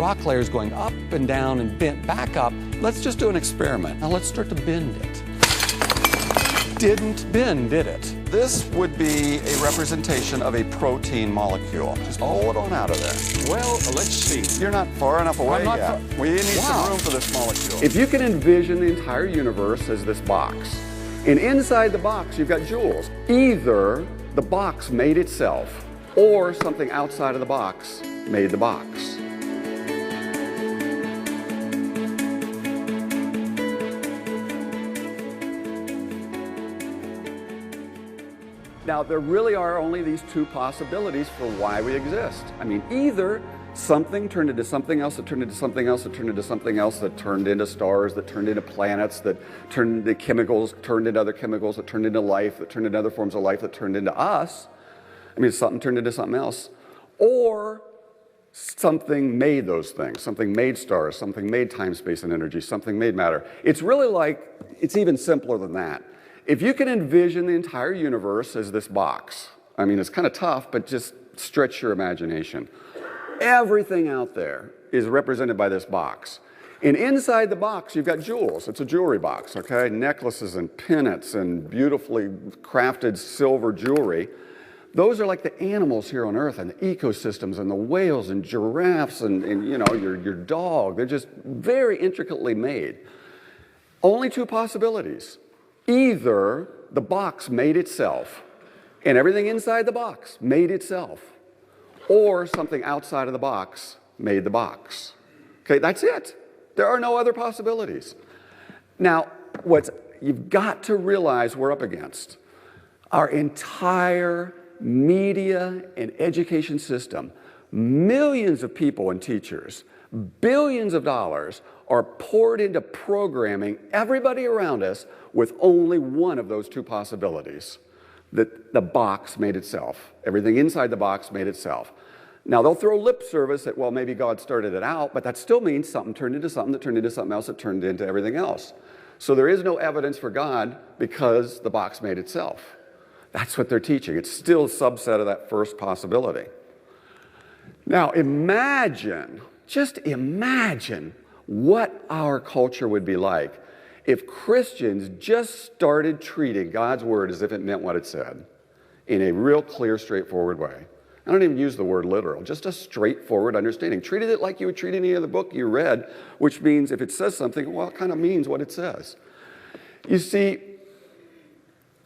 rock layer is going up and down and bent back up. Let's just do an experiment. Now let's start to bend it. Didn't bend, did it? This would be a representation of a protein molecule. Just pull it on out of there. Well, let's see. You're not far enough away yet. We need some room for this molecule. If you can envision the entire universe as this box, and inside the box you've got jewels. Either the box made itself, or something outside of the box made the box. Now, there really are only these two possibilities for why we exist. I mean, either something turned into something else, that turned into something else, that turned into something else, that turned into stars, that turned into planets, that turned into chemicals, turned into other chemicals, that turned into life, that turned into other forms of life, that turned into us. I mean, something turned into something else. Or something made those things. Something made stars, something made time, space, and energy, something made matter. It's really like, it's even simpler than that. If you can envision the entire universe as this box, I mean, it's kind of tough, but just stretch your imagination. Everything out there is represented by this box. And inside the box, you've got jewels. It's a jewelry box, okay? Necklaces and pendants and beautifully crafted silver jewelry. Those are like the animals here on Earth and the ecosystems and the whales and giraffes and you know, your dog. They're just very intricately made. Only two possibilities. Either the box made itself and everything inside the box made itself, or something outside of the box made the box. Okay, that's it. There are no other possibilities. Now, you've got to realize we're up against. Our entire media and education system, millions of people and teachers, billions of dollars are poured into programming everybody around us with only one of those two possibilities. That the box made itself. Everything inside the box made itself. Now, they'll throw lip service that, well, maybe God started it out, but that still means something turned into something that turned into something else that turned into everything else. So there is no evidence for God because the box made itself. That's what they're teaching. It's still a subset of that first possibility. Now, just imagine what our culture would be like if Christians just started treating God's word as if it meant what it said in a real clear, straightforward way. I don't even use the word literal, just a straightforward understanding. Treated it like you would treat any other book you read, which means if it says something, well, it kind of means what it says. You see,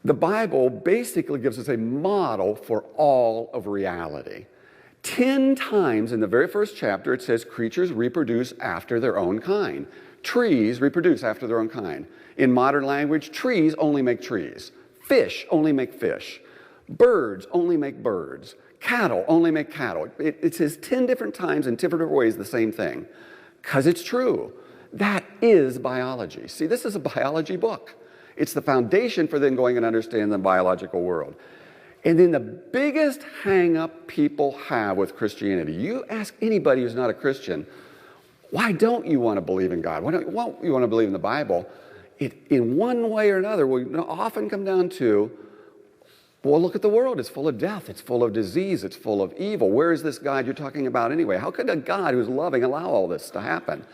the Bible basically gives us a model for all of reality. 10 times in the very first chapter, it says creatures reproduce after their own kind. Trees reproduce after their own kind. In modern language, trees only make trees. Fish only make fish. Birds only make birds. Cattle only make cattle. It says 10 different times in different ways the same thing. Because it's true. That is biology. See, this is a biology book. It's the foundation for then going and understanding the biological world. And then the biggest hang-up people have with Christianity, you ask anybody who's not a Christian, why don't you want to believe in God? Why don't you want to believe in the Bible? It, in one way or another, will often come down to, well, look at the world. It's full of death. It's full of disease. It's full of evil. Where is this God you're talking about anyway? How could a God who's loving allow all this to happen?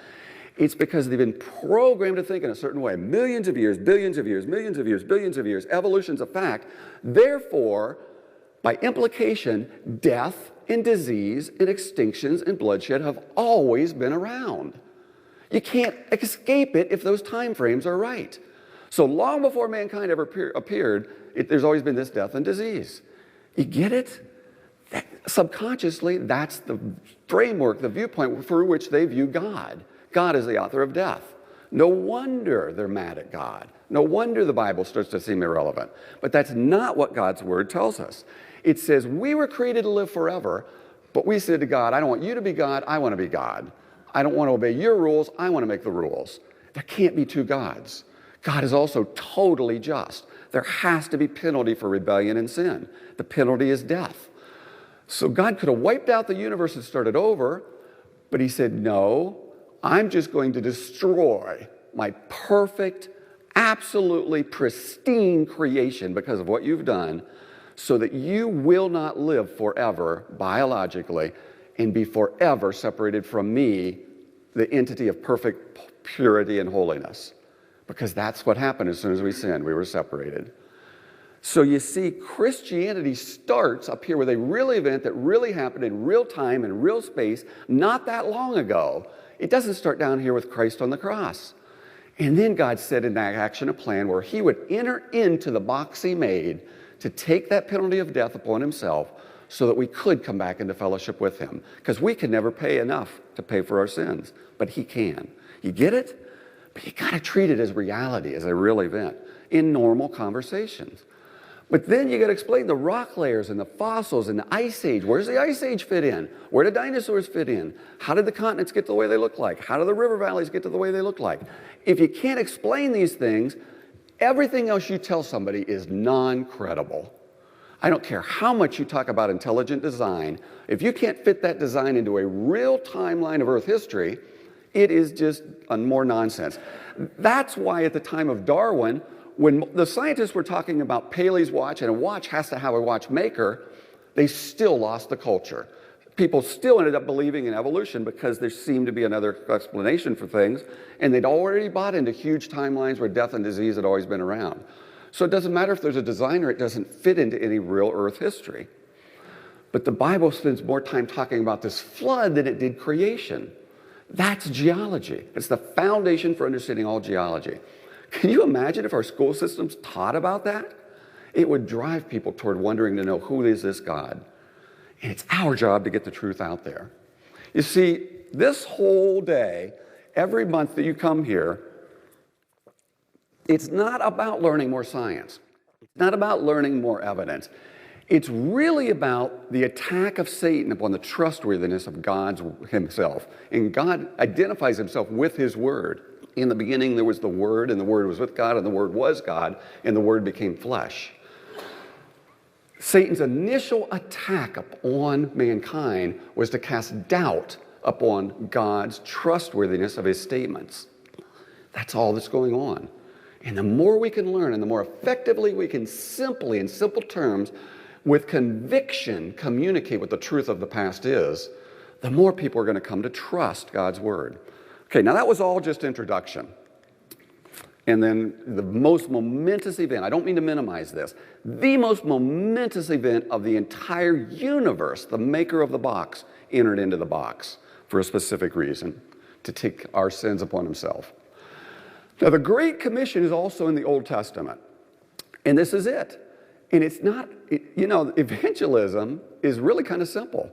It's because they've been programmed to think in a certain way. Millions of years, billions of years, millions of years, billions of years. Evolution's a fact. Therefore, by implication, death and disease and extinctions and bloodshed have always been around. You can't escape it if those time frames are right. So long before mankind ever appeared, there's always been this death and disease. You get it? Subconsciously, that's the framework, the viewpoint through which they view God. God is the author of death. No wonder they're mad at God. No wonder the Bible starts to seem irrelevant. But that's not what God's word tells us. It says we were created to live forever, but we said to God, I don't want you to be God, I want to be God. I don't want to obey your rules, I want to make the rules. There can't be two gods. God is also totally just. There has to be penalty for rebellion and sin. The penalty is death. So God could have wiped out the universe and started over, but he said, no, I'm just going to destroy my perfect, absolutely pristine creation because of what you've done, so that you will not live forever biologically, and be forever separated from me, the entity of perfect purity and holiness. Because that's what happened as soon as we sinned. We were separated. So you see, Christianity starts up here with a real event that really happened in real time and real space not that long ago. It doesn't start down here with Christ on the cross. And then God set in that action a plan where he would enter into the box he made to take that penalty of death upon himself so that we could come back into fellowship with him. Because we can never pay enough to pay for our sins, but he can. You get it? But you got to treat it as reality, as a real event in normal conversations. But then you got to explain the rock layers and the fossils and the ice age. Where does the ice age fit in? Where did dinosaurs fit in? How did the continents get to the way they look like? How do the river valleys get to the way they look like? If you can't explain these things, everything else you tell somebody is non-credible. I don't care how much you talk about intelligent design. If you can't fit that design into a real timeline of Earth history, it is just more nonsense. That's why at the time of Darwin, when the scientists were talking about Paley's watch, and a watch has to have a watchmaker, they still lost the culture. People still ended up believing in evolution because there seemed to be another explanation for things, and they'd already bought into huge timelines where death and disease had always been around. So it doesn't matter if there's a designer, it doesn't fit into any real Earth history. But the Bible spends more time talking about this flood than it did creation. That's geology. It's the foundation for understanding all geology. Can you imagine if our school systems taught about that? It would drive people toward wondering to know, who is this God? And it's our job to get the truth out there. You see, this whole day, every month that you come here, it's not about learning more science. It's not about learning more evidence. It's really about the attack of Satan upon the trustworthiness of God himself. And God identifies himself with his word. In the beginning, there was the Word, and the Word was with God, and the Word was God, and the Word became flesh. Satan's initial attack upon mankind was to cast doubt upon God's trustworthiness of his statements. That's all that's going on. And the more we can learn, and the more effectively we can simply, in simple terms, with conviction, communicate what the truth of the past is, the more people are going to come to trust God's Word. Okay, now that was all just introduction. And then the most momentous event, I don't mean to minimize this, the most momentous event of the entire universe, the maker of the box, entered into the box for a specific reason, to take our sins upon himself. Now, the Great Commission is also in the Old Testament, and this is it. And it's not, evangelism is really kind of simple.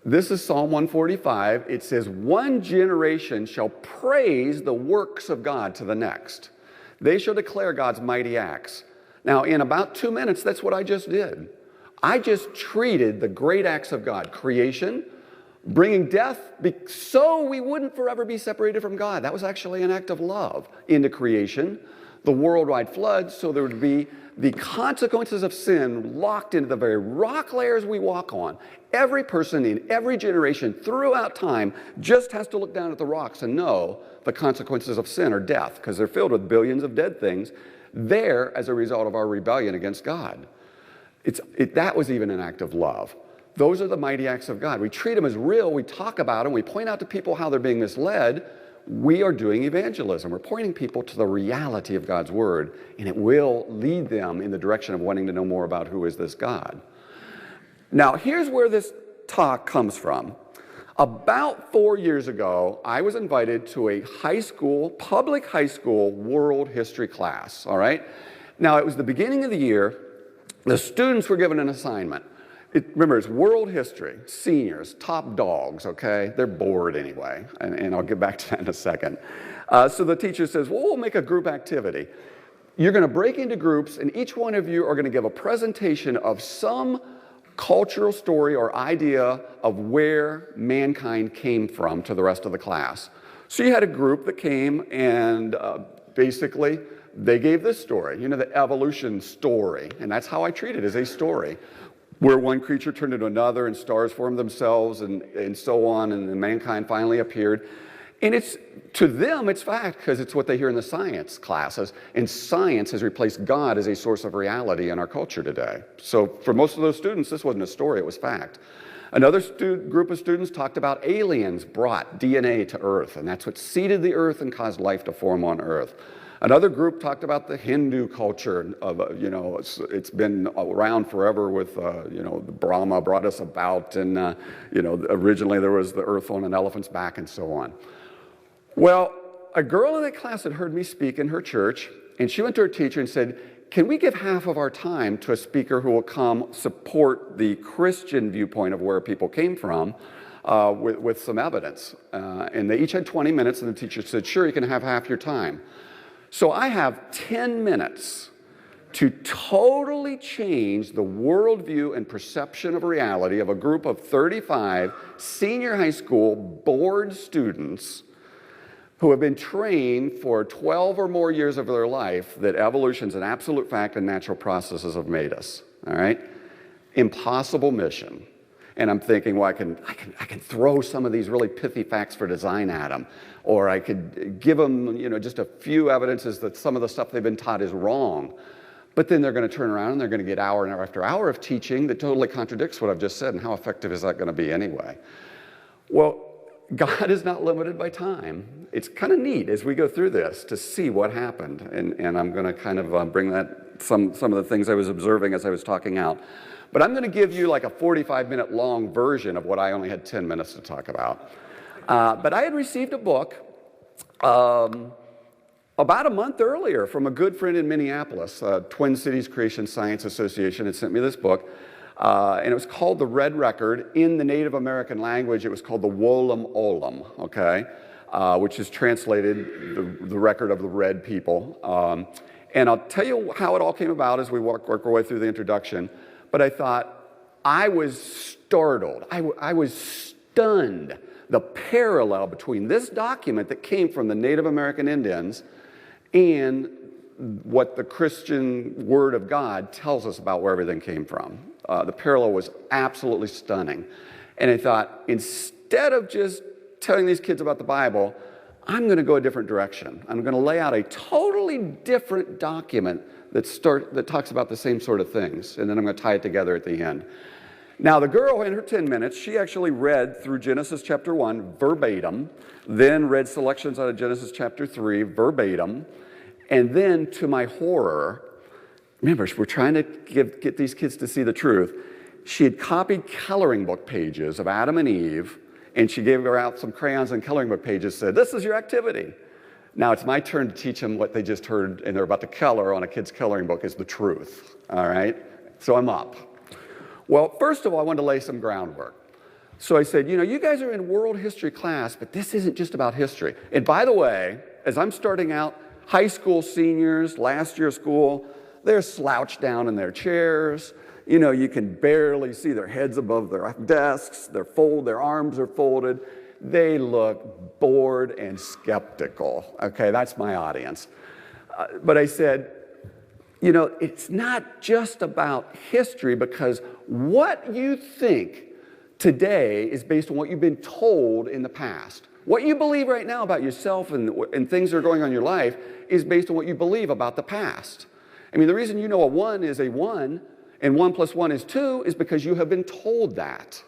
This is Psalm 145. It says, one generation shall praise the works of God to the next. They shall declare God's mighty acts. Now, in about 2 minutes, that's what I just did. I just treated the great acts of God. Creation, bringing death so we wouldn't forever be separated from God. That was actually an act of love into creation. The worldwide flood, so there would be the consequences of sin locked into the very rock layers we walk on. Every person in every generation throughout time just has to look down at the rocks and know the consequences of sin are death, because they're filled with billions of dead things there as a result of our rebellion against God. That was even an act of love. Those are the mighty acts of God. We treat them as real. We talk about them. We point out to people how they're being misled. We are doing evangelism. We're pointing people to the reality of God's Word, and it will lead them in the direction of wanting to know more about who is this God. Now, here's where this talk comes from. About 4 years ago, I was invited to a public high school world history class, all right? Now, it was the beginning of the year. The students were given an assignment. Remember, it's world history, seniors, top dogs, okay? They're bored anyway, and I'll get back to that in a second. So the teacher says, well, we'll make a group activity. You're going to break into groups, and each one of you are going to give a presentation of some cultural story or idea of where mankind came from to the rest of the class. So you had a group that came, and basically they gave this story, the evolution story, and that's how I treat it, as a story, where one creature turned into another and stars formed themselves and so on, and then mankind finally appeared. And to them, it's fact, because it's what they hear in the science classes. And science has replaced God as a source of reality in our culture today. So for most of those students, this wasn't a story, it was fact. Another group of students talked about aliens brought DNA to Earth, and that's what seeded the Earth and caused life to form on Earth. Another group talked about the Hindu culture of, it's been around forever with, Brahma brought us about, and, originally there was the earth on an elephant's back and so on. Well, a girl in that class had heard me speak in her church, and she went to her teacher and said, can we give half of our time to a speaker who will come support the Christian viewpoint of where people came from with some evidence? And they each had 20 minutes, and the teacher said, sure, you can have half your time. So I have 10 minutes to totally change the worldview and perception of reality of a group of 35 senior high school board students who have been trained for 12 or more years of their life that evolution is an absolute fact and natural processes have made us, all right? Impossible mission. And I'm thinking, well, I can throw some of these really pithy facts for design at them, or I could give them, just a few evidences that some of the stuff they've been taught is wrong. But then they're going to turn around and they're going to get hour after hour of teaching that totally contradicts what I've just said, and how effective is that going to be anyway? Well, God is not limited by time. It's kind of neat as we go through this to see what happened, and I'm going to kind of bring that some of the things I was observing as I was talking out. But I'm going to give you like a 45-minute long version of what I only had 10 minutes to talk about. But I had received a book about a month earlier from a good friend in Minneapolis. Twin Cities Creation Science Association had sent me this book, and it was called The Red Record. In the Native American language, it was called the Wolam Olam, okay, which is translated the record of the red people. And I'll tell you how it all came about as we work our way through the introduction. But I thought, I was startled. I was stunned. The parallel between this document that came from the Native American Indians and what the Christian Word of God tells us about where everything came from. The parallel was absolutely stunning. And I thought, instead of just telling these kids about the Bible, I'm going to go a different direction. I'm going to lay out a totally different document that talks about the same sort of things, and then I'm going to tie it together at the end. Now, the girl, in her 10 minutes, she actually read through Genesis chapter 1 verbatim, then read selections out of Genesis chapter 3 verbatim, and then, to my horror, remember, we're trying to get these kids to see the truth. She had copied coloring book pages of Adam and Eve, and she gave her out some crayons and coloring book pages, said, this is your activity. Now it's my turn to teach them what they just heard and they're about to color on a kid's coloring book is the truth, all right? So I'm up. Well, first of all, I wanted to lay some groundwork. So I said, you guys are in world history class, but this isn't just about history. And by the way, as I'm starting out, high school seniors, last year of school, they're slouched down in their chairs. You can barely see their heads above their desks. Their arms are folded. They look bored and skeptical. Okay, that's my audience. But I said, it's not just about history, because what you think today is based on what you've been told in the past. What you believe right now about yourself and things that are going on in your life is based on what you believe about the past. I mean, the reason you know a 1 is a 1 and 1 plus 1 is 2 is because you have been told that.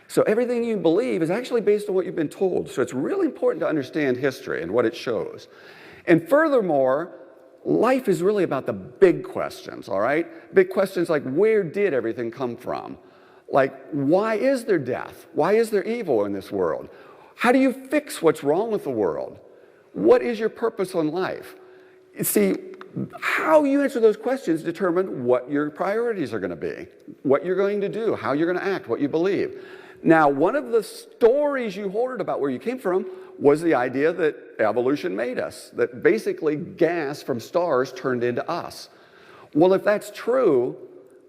So everything you believe is actually based on what you've been told. So it's really important to understand history and what it shows. And furthermore, life is really about the big questions, all right? Big questions like, where did everything come from? Like, why is there death? Why is there evil in this world? How do you fix what's wrong with the world? What is your purpose in life? You see, how you answer those questions determine what your priorities are going to be, what you're going to do, how you're going to act, what you believe. Now, one of the stories you heard about where you came from was the idea that evolution made us, that basically gas from stars turned into us. Well, if that's true,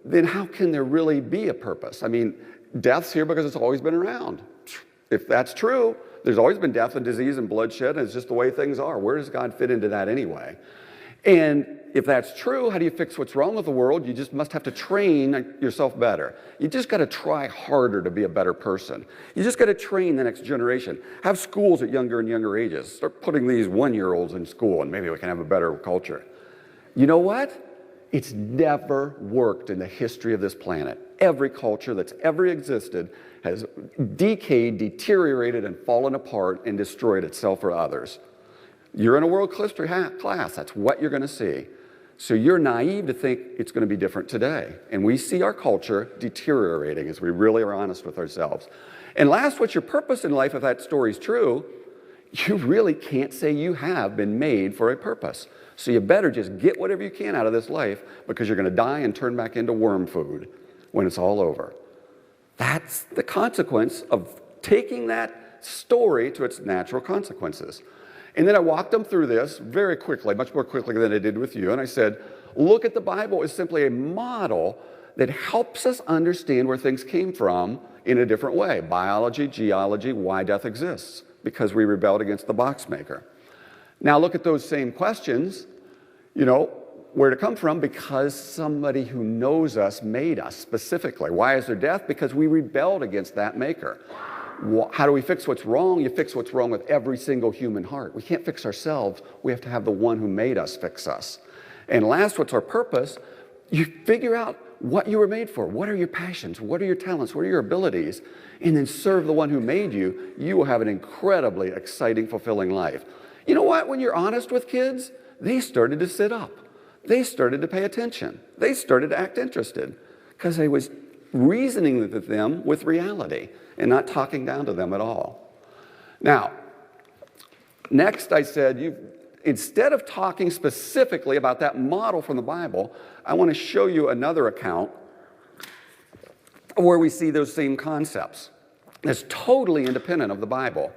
then how can there really be a purpose? I mean, death's here because it's always been around. If that's true, there's always been death and disease and bloodshed, and it's just the way things are. Where does God fit into that anyway? And if that's true, how do you fix what's wrong with the world? You just must have to train yourself better. You just got to try harder to be a better person. You just got to train the next generation. Have schools at younger and younger ages. Start putting these 1-year-olds in school, and maybe we can have a better culture. You know what? It's never worked in the history of this planet. Every culture that's ever existed has decayed, deteriorated, and fallen apart and destroyed itself or others. You're in a world history class. That's what you're going to see. So you're naive to think it's going to be different today. And we see our culture deteriorating as we really are honest with ourselves. And last, what's your purpose in life if that story's true? You really can't say you have been made for a purpose. So you better just get whatever you can out of this life, because you're going to die and turn back into worm food when it's all over. That's the consequence of taking that story to its natural consequences. And then I walked them through this very quickly, much more quickly than I did with you. And I said, look at the Bible as simply a model that helps us understand where things came from in a different way. Biology, geology, why death exists. Because we rebelled against the box maker. Now look at those same questions, where to come from? Because somebody who knows us made us specifically. Why is there death? Because we rebelled against that maker. How do we fix what's wrong? You fix what's wrong with every single human heart. We can't fix ourselves. We have to have the one who made us fix us. And last, what's our purpose? You figure out what you were made for. What are your passions? What are your talents? What are your abilities? And then serve the one who made you. You will have an incredibly exciting, fulfilling life. You know what? When you're honest with kids, they started to sit up. They started to pay attention. They started to act interested because I was reasoning with them with reality and not talking down to them at all. Now, next I said, instead of talking specifically about that model from the Bible, I want to show you another account where we see those same concepts. It's totally independent of the Bible.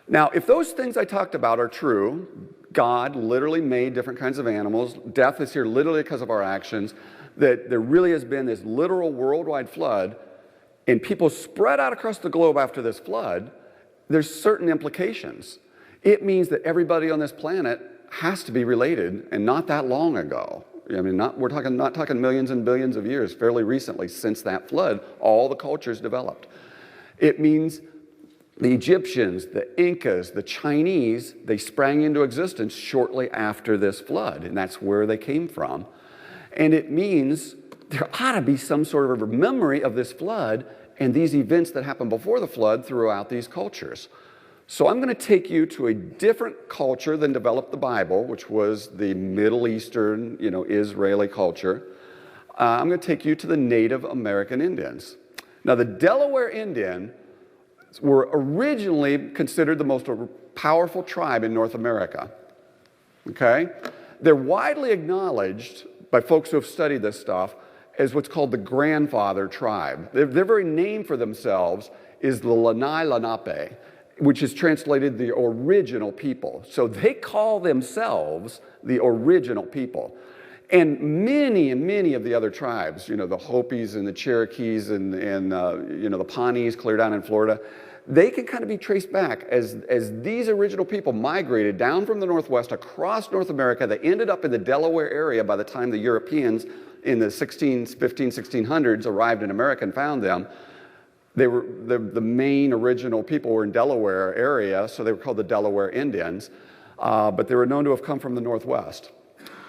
Now, if those things I talked about are true, God literally made different kinds of animals, death is here literally because of our actions, that there really has been this literal worldwide flood, and people spread out across the globe after this flood, there's certain implications. It means that everybody on this planet has to be related, and not that long ago. I mean, we're not talking millions and billions of years, fairly recently since that flood, all the cultures developed. It means the Egyptians, the Incas, the Chinese, they sprang into existence shortly after this flood, and that's where they came from. And it means there ought to be some sort of a memory of this flood and these events that happened before the flood throughout these cultures. So I'm going to take you to a different culture than developed the Bible, which was the Middle Eastern, Israeli culture. I'm going to take you to the Native American Indians. Now, the Delaware Indian were originally considered the most powerful tribe in North America. Okay? They're widely acknowledged by folks who have studied this stuff as what's called the grandfather tribe. Their very name for themselves is the Lenni Lenape, which is translated the original people. So they call themselves the original people. And many of the other tribes, the Hopis and the Cherokees and the Pawnees clear down in Florida, they can kind of be traced back as these original people migrated down from the Northwest across North America. They ended up in the Delaware area by the time the Europeans in the 1600s arrived in America and found them. They were the main original people were in Delaware area, so they were called the Delaware Indians, but they were known to have come from the Northwest.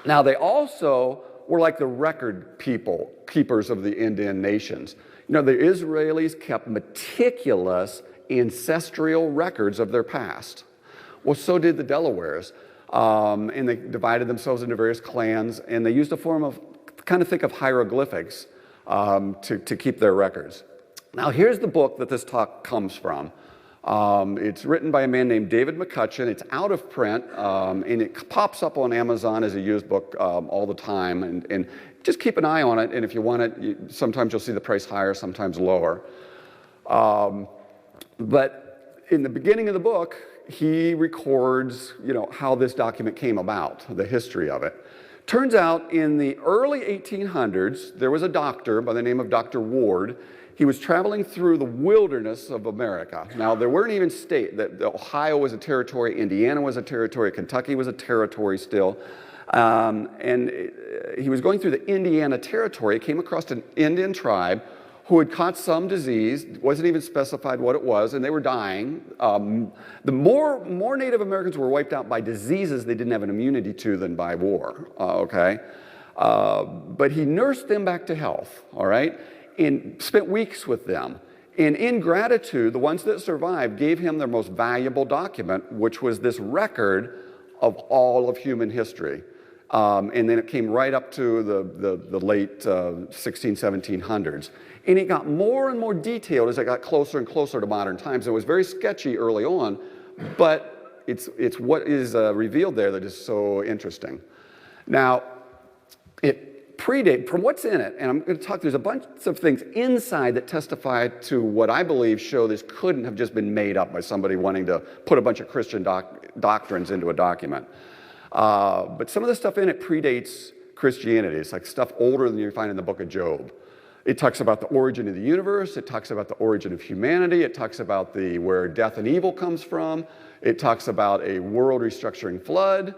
Now, they also were like the record keepers of the Indian nations. The Israelis kept meticulous ancestral records of their past. Well, so did the Delawares, and they divided themselves into various clans, and they used a form of, think of hieroglyphics to keep their records. Now, here's the book that this talk comes from. It's written by a man named David McCutcheon. It's out of print, and it pops up on Amazon as a used book all the time. And just keep an eye on it, and if you want it, sometimes you'll see the price higher, sometimes lower. But in the beginning of the book, he records, how this document came about, the history of it. Turns out in the early 1800s, there was a doctor by the name of Dr. Ward. He was traveling through the wilderness of America. Now, there weren't even states. Ohio was a territory, Indiana was a territory, Kentucky was a territory still. And he was going through the Indiana territory, came across an Indian tribe who had caught some disease, wasn't even specified what it was, and they were dying. The more Native Americans were wiped out by diseases they didn't have an immunity to than by war, okay? But he nursed them back to health, all right, and spent weeks with them. And in gratitude, the ones that survived gave him their most valuable document, which was this record of all of human history. And then it came right up to the late 1700s. And it got more and more detailed as it got closer and closer to modern times. It was very sketchy early on, but it's what is revealed there that is so interesting. Now, it predates, from what's in it, and I'm going to talk, there's a bunch of things inside that testify to what I believe show this couldn't have just been made up by somebody wanting to put a bunch of Christian doctrines into a document. But some of the stuff in it predates Christianity. It's like stuff older than you find in the book of Job. It talks about the origin of the universe. It talks about the origin of humanity. It talks about where death and evil comes from. It talks about a world restructuring flood.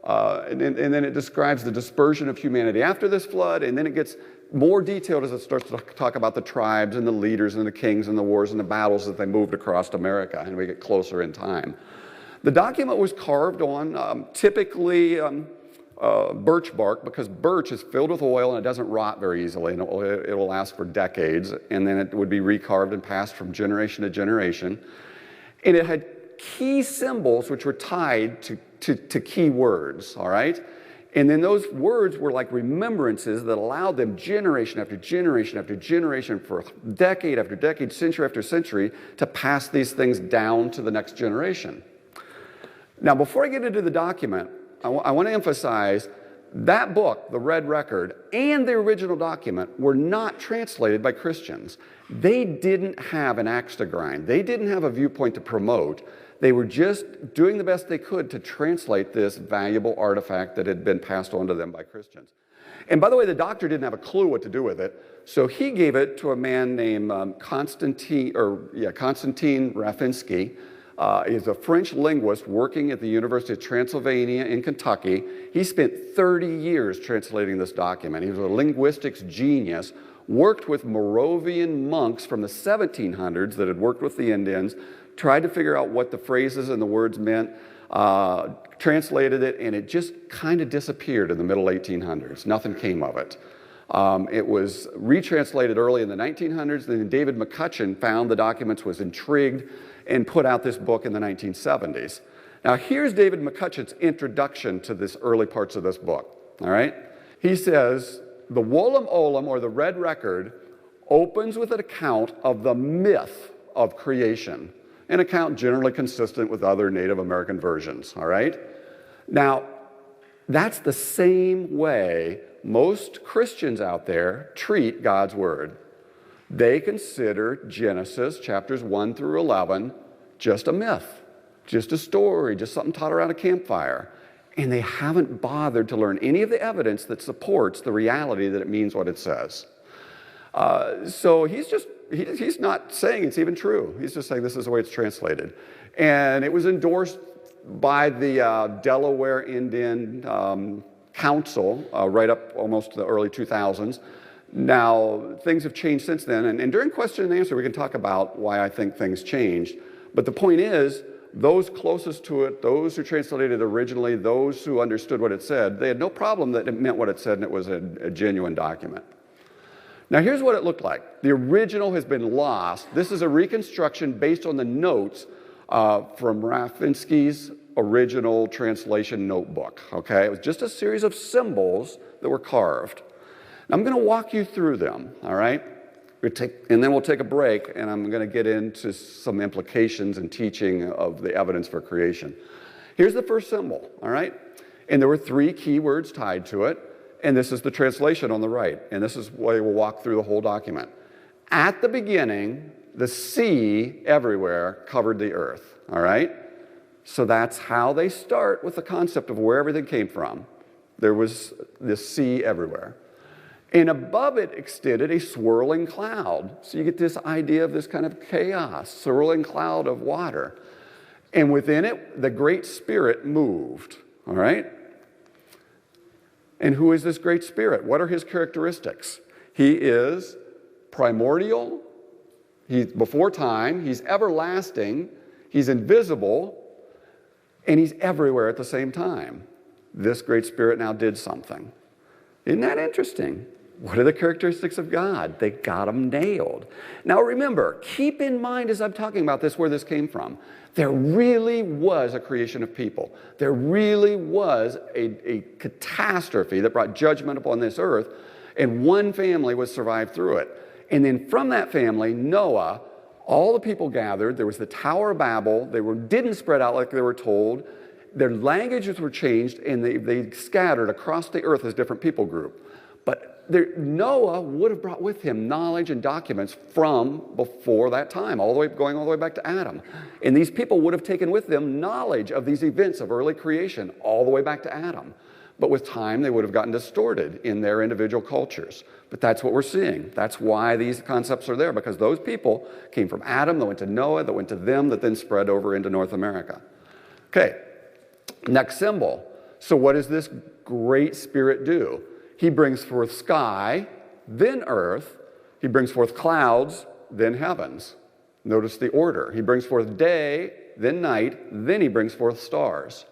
And then it describes the dispersion of humanity after this flood, and then it gets more detailed as it starts to talk about the tribes and the leaders and the kings and the wars and the battles that they moved across America, and we get closer in time. The document was carved on typically birch bark, because birch is filled with oil and it doesn't rot very easily, and it will last for decades, and then it would be recarved and passed from generation to generation. And it had key symbols which were tied to key words, all right? And then those words were like remembrances that allowed them generation after generation after generation for decade after decade, century after century, to pass these things down to the next generation. Now, before I get into the document, I want to emphasize that book, the Red Record, and the original document were not translated by Christians. They didn't have an axe to grind. They didn't have a viewpoint to promote. They were just doing the best they could to translate this valuable artifact that had been passed on to them by Christians. And by the way, the doctor didn't have a clue what to do with it, so he gave it to a man named Konstantin Rafinsky. He's a French linguist working at the University of Transylvania in Kentucky. He spent 30 years translating this document. He was a linguistics genius, worked with Moravian monks from the 1700s that had worked with the Indians, tried to figure out what the phrases and the words meant, translated it, and it just kind of disappeared in the middle 1800s. Nothing came of it. It was retranslated early in the 1900s, and then David McCutcheon found the documents, was intrigued, and put out this book in the 1970s. Now, here's David McCutcheon's introduction to this early parts of this book, all right? He says, the Wolum Olum, or the Red Record, opens with an account of the myth of creation, an account generally consistent with other Native American versions, all right? Now, that's the same way most Christians out there treat God's Word. They consider Genesis chapters 1 through 11 just a myth, just a story, just something taught around a campfire. And they haven't bothered to learn any of the evidence that supports the reality that it means what it says. So he's not saying it's even true. He's just saying this is the way it's translated. And it was endorsed by the Delaware Indian Council right up almost to the early 2000s. Now, things have changed since then, and during question and answer, we can talk about why I think things changed. But the point is, those closest to it, those who translated it originally, those who understood what it said, they had no problem that it meant what it said and it was a genuine document. Now, here's what it looked like. The original has been lost. This is a reconstruction based on the notes from Rafinsky's original translation notebook, okay? It was just a series of symbols that were carved. I'm going to walk you through them, all right? And then we'll take a break, and I'm going to get into some implications and teaching of the evidence for creation. Here's the first symbol, all right? And there were 3 key words tied to it, and this is the translation on the right, and this is why we'll walk through the whole document. At the beginning, the sea everywhere covered the earth, all right? So that's how they start with the concept of where everything came from. There was this sea everywhere. And above it extended a swirling cloud. So you get this idea of this kind of chaos, swirling cloud of water. And within it, the Great Spirit moved, all right? And who is this Great Spirit? What are his characteristics? He is primordial, he's before time, he's everlasting, he's invisible, and he's everywhere at the same time. This Great Spirit now did something. Isn't that interesting? What are the characteristics of God? They got them nailed. Now remember, keep in mind as I'm talking about this where this came from. There really was a creation of people. There really was a catastrophe that brought judgment upon this earth, and one family was survived through it. And then from that family, Noah, all the people gathered. There was the Tower of Babel. They didn't spread out like they were told. Their languages were changed, and they scattered across the earth as different people group. But Noah would have brought with him knowledge and documents from before that time, going all the way back to Adam. And these people would have taken with them knowledge of these events of early creation all the way back to Adam. But with time, they would have gotten distorted in their individual cultures. But that's what we're seeing. That's why these concepts are there, because those people came from Adam, that went to Noah, that went to them, that then spread over into North America. Okay, next symbol. So what does this great spirit do? He brings forth sky, then earth. He brings forth clouds, then heavens. Notice the order. He brings forth day, then night, then he brings forth stars.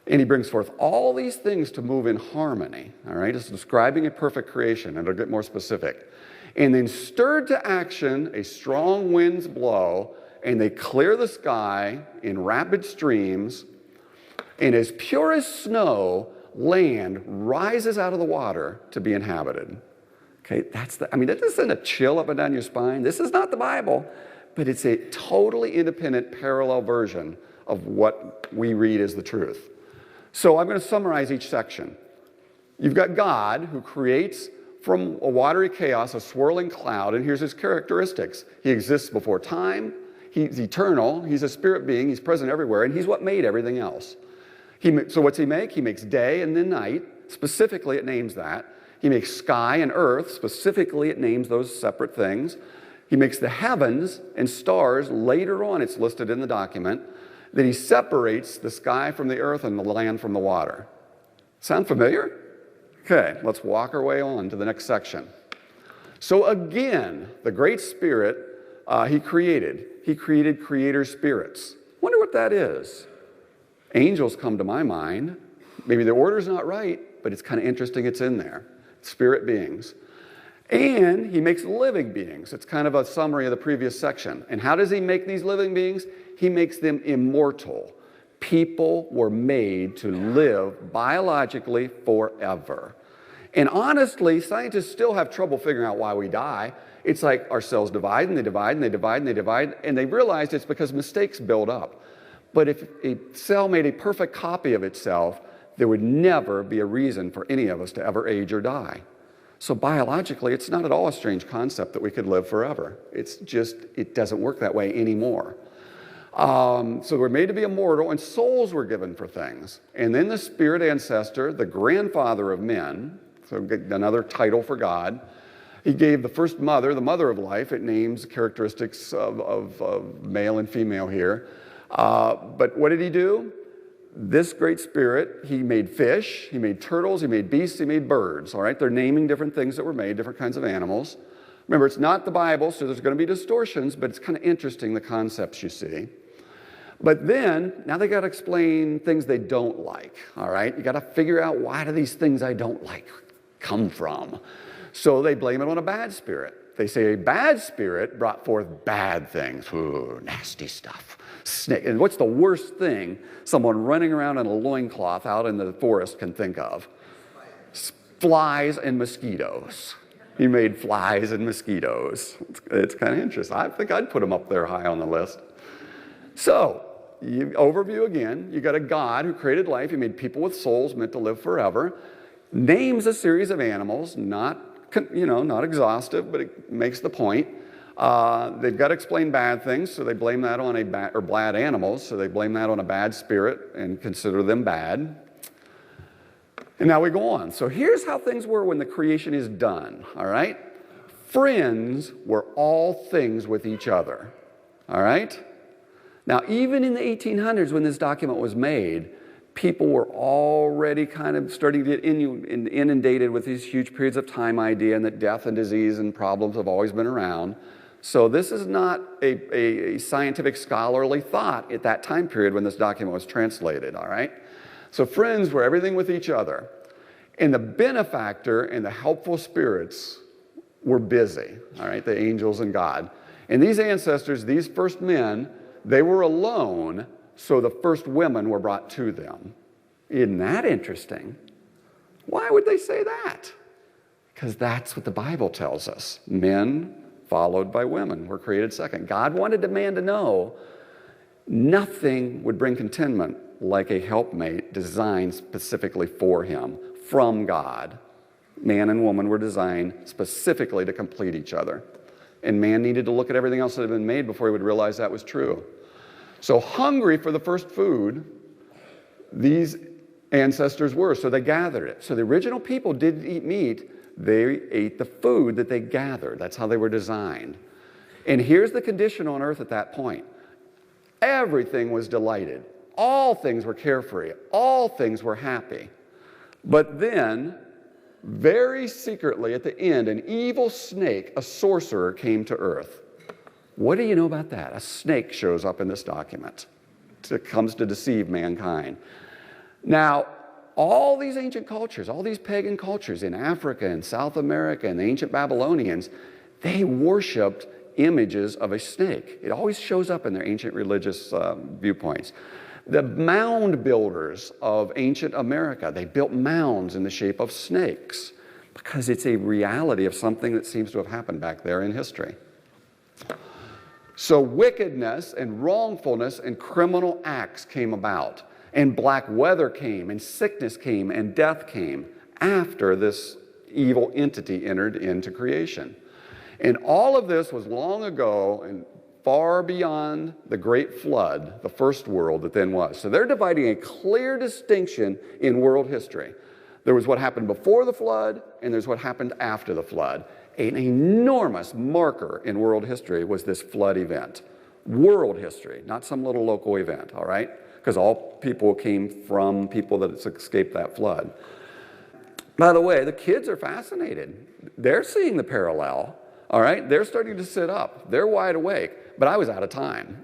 And he brings forth all these things to move in harmony. All right, it's describing a perfect creation, and I'll get more specific. And then stirred to action, a strong winds blow, and they clear the sky in rapid streams, and as pure as snow, land rises out of the water to be inhabited. Okay, that isn't a chill up and down your spine. This is not the Bible, but it's a totally independent parallel version of what we read as the truth. So I'm going to summarize each section. You've got God who creates from a watery chaos a swirling cloud, and here's his characteristics. He exists before time. He's eternal. He's a spirit being. He's present everywhere, and he's what made everything else. So what's he make? He makes day and then night. Specifically, it names that. He makes sky and earth. Specifically, it names those separate things. He makes the heavens and stars. Later on, it's listed in the document. Then he separates the sky from the earth and the land from the water. Sound familiar? Okay, let's walk our way on to the next section. So again, the Great Spirit, he created creator spirits. Wonder what that is. Angels come to my mind. Maybe the order's not right, but it's kind of interesting it's in there. Spirit beings. And he makes living beings. It's kind of a summary of the previous section. And how does he make these living beings? He makes them immortal. People were made to live biologically forever. And honestly, scientists still have trouble figuring out why we die. It's like our cells divide and they divide and they divide and they divide, and they realized it's because mistakes build up. But if a cell made a perfect copy of itself, there would never be a reason for any of us to ever age or die. So biologically, it's not at all a strange concept that we could live forever. It's just, it doesn't work that way anymore. So we're made to be immortal, and souls were given for things. And then the spirit ancestor, the grandfather of men, so another title for God, he gave the first mother, the mother of life. It names characteristics of male and female here. But what did he do? This great spirit, he made fish, he made turtles, he made beasts, he made birds. All right, they're naming different things that were made, different kinds of animals. Remember, it's not the Bible, so there's going to be distortions, but it's kind of interesting, the concepts you see. But then, now they got to explain things they don't like. All right, you got to figure out, why do these things I don't like come from? So they blame it on a bad spirit. They say a bad spirit brought forth bad things. Ooh, nasty stuff. Snake. And what's the worst thing someone running around in a loincloth out in the forest can think of? Flies and mosquitoes. He made flies and mosquitoes. It's kind of interesting. I think I'd put them up there high on the list. So, overview again. You got a God who created life. He made people with souls meant to live forever. Names a series of animals, not exhaustive, but it makes the point. They've got to explain bad things, so they blame that on bad animals, so they blame that on a bad spirit and consider them bad. And now we go on. So here's how things were when the creation is done, all right? Friends were all things with each other, all right? Now, even in the 1800s when this document was made, people were already kind of starting to get inundated with these huge periods of time idea, and that death and disease and problems have always been around. So this is not a scientific scholarly thought at that time period when this document was translated, all right? So friends were everything with each other. And the benefactor and the helpful spirits were busy, all right, the angels and God. And these ancestors, these first men, they were alone, so the first women were brought to them. Isn't that interesting? Why would they say that? Because that's what the Bible tells us. Men followed by women were created second. God wanted the man to know nothing would bring contentment like a helpmate designed specifically for him from God. Man and woman were designed specifically to complete each other. And man needed to look at everything else that had been made before he would realize that was true. So hungry for the first food, these ancestors were, so they gathered it. So the original people didn't eat meat, they ate the food that they gathered. That's how they were designed. And here's the condition on earth at that point. Everything was delighted. All things were carefree. All things were happy. But then, very secretly at the end, an evil snake, a sorcerer, came to earth. What do you know about that? A snake shows up in this document. It comes to deceive mankind. Now, all these ancient cultures, all these pagan cultures in Africa and South America and the ancient Babylonians, they worshipped images of a snake. It always shows up in their ancient religious viewpoints. The mound builders of ancient America, they built mounds in the shape of snakes because it's a reality of something that seems to have happened back there in history. So wickedness and wrongfulness and criminal acts came about, and black weather came, and sickness came, and death came after this evil entity entered into creation. And all of this was long ago and far beyond the great flood, the first world that then was. So they're dividing a clear distinction in world history. There was what happened before the flood, and there's what happened after the flood. An enormous marker in world history was this flood event. World history, not some little local event, all right? Because all people came from people that escaped that flood. By the way, the kids are fascinated. They're seeing the parallel, all right? They're starting to sit up. They're wide awake, but I was out of time.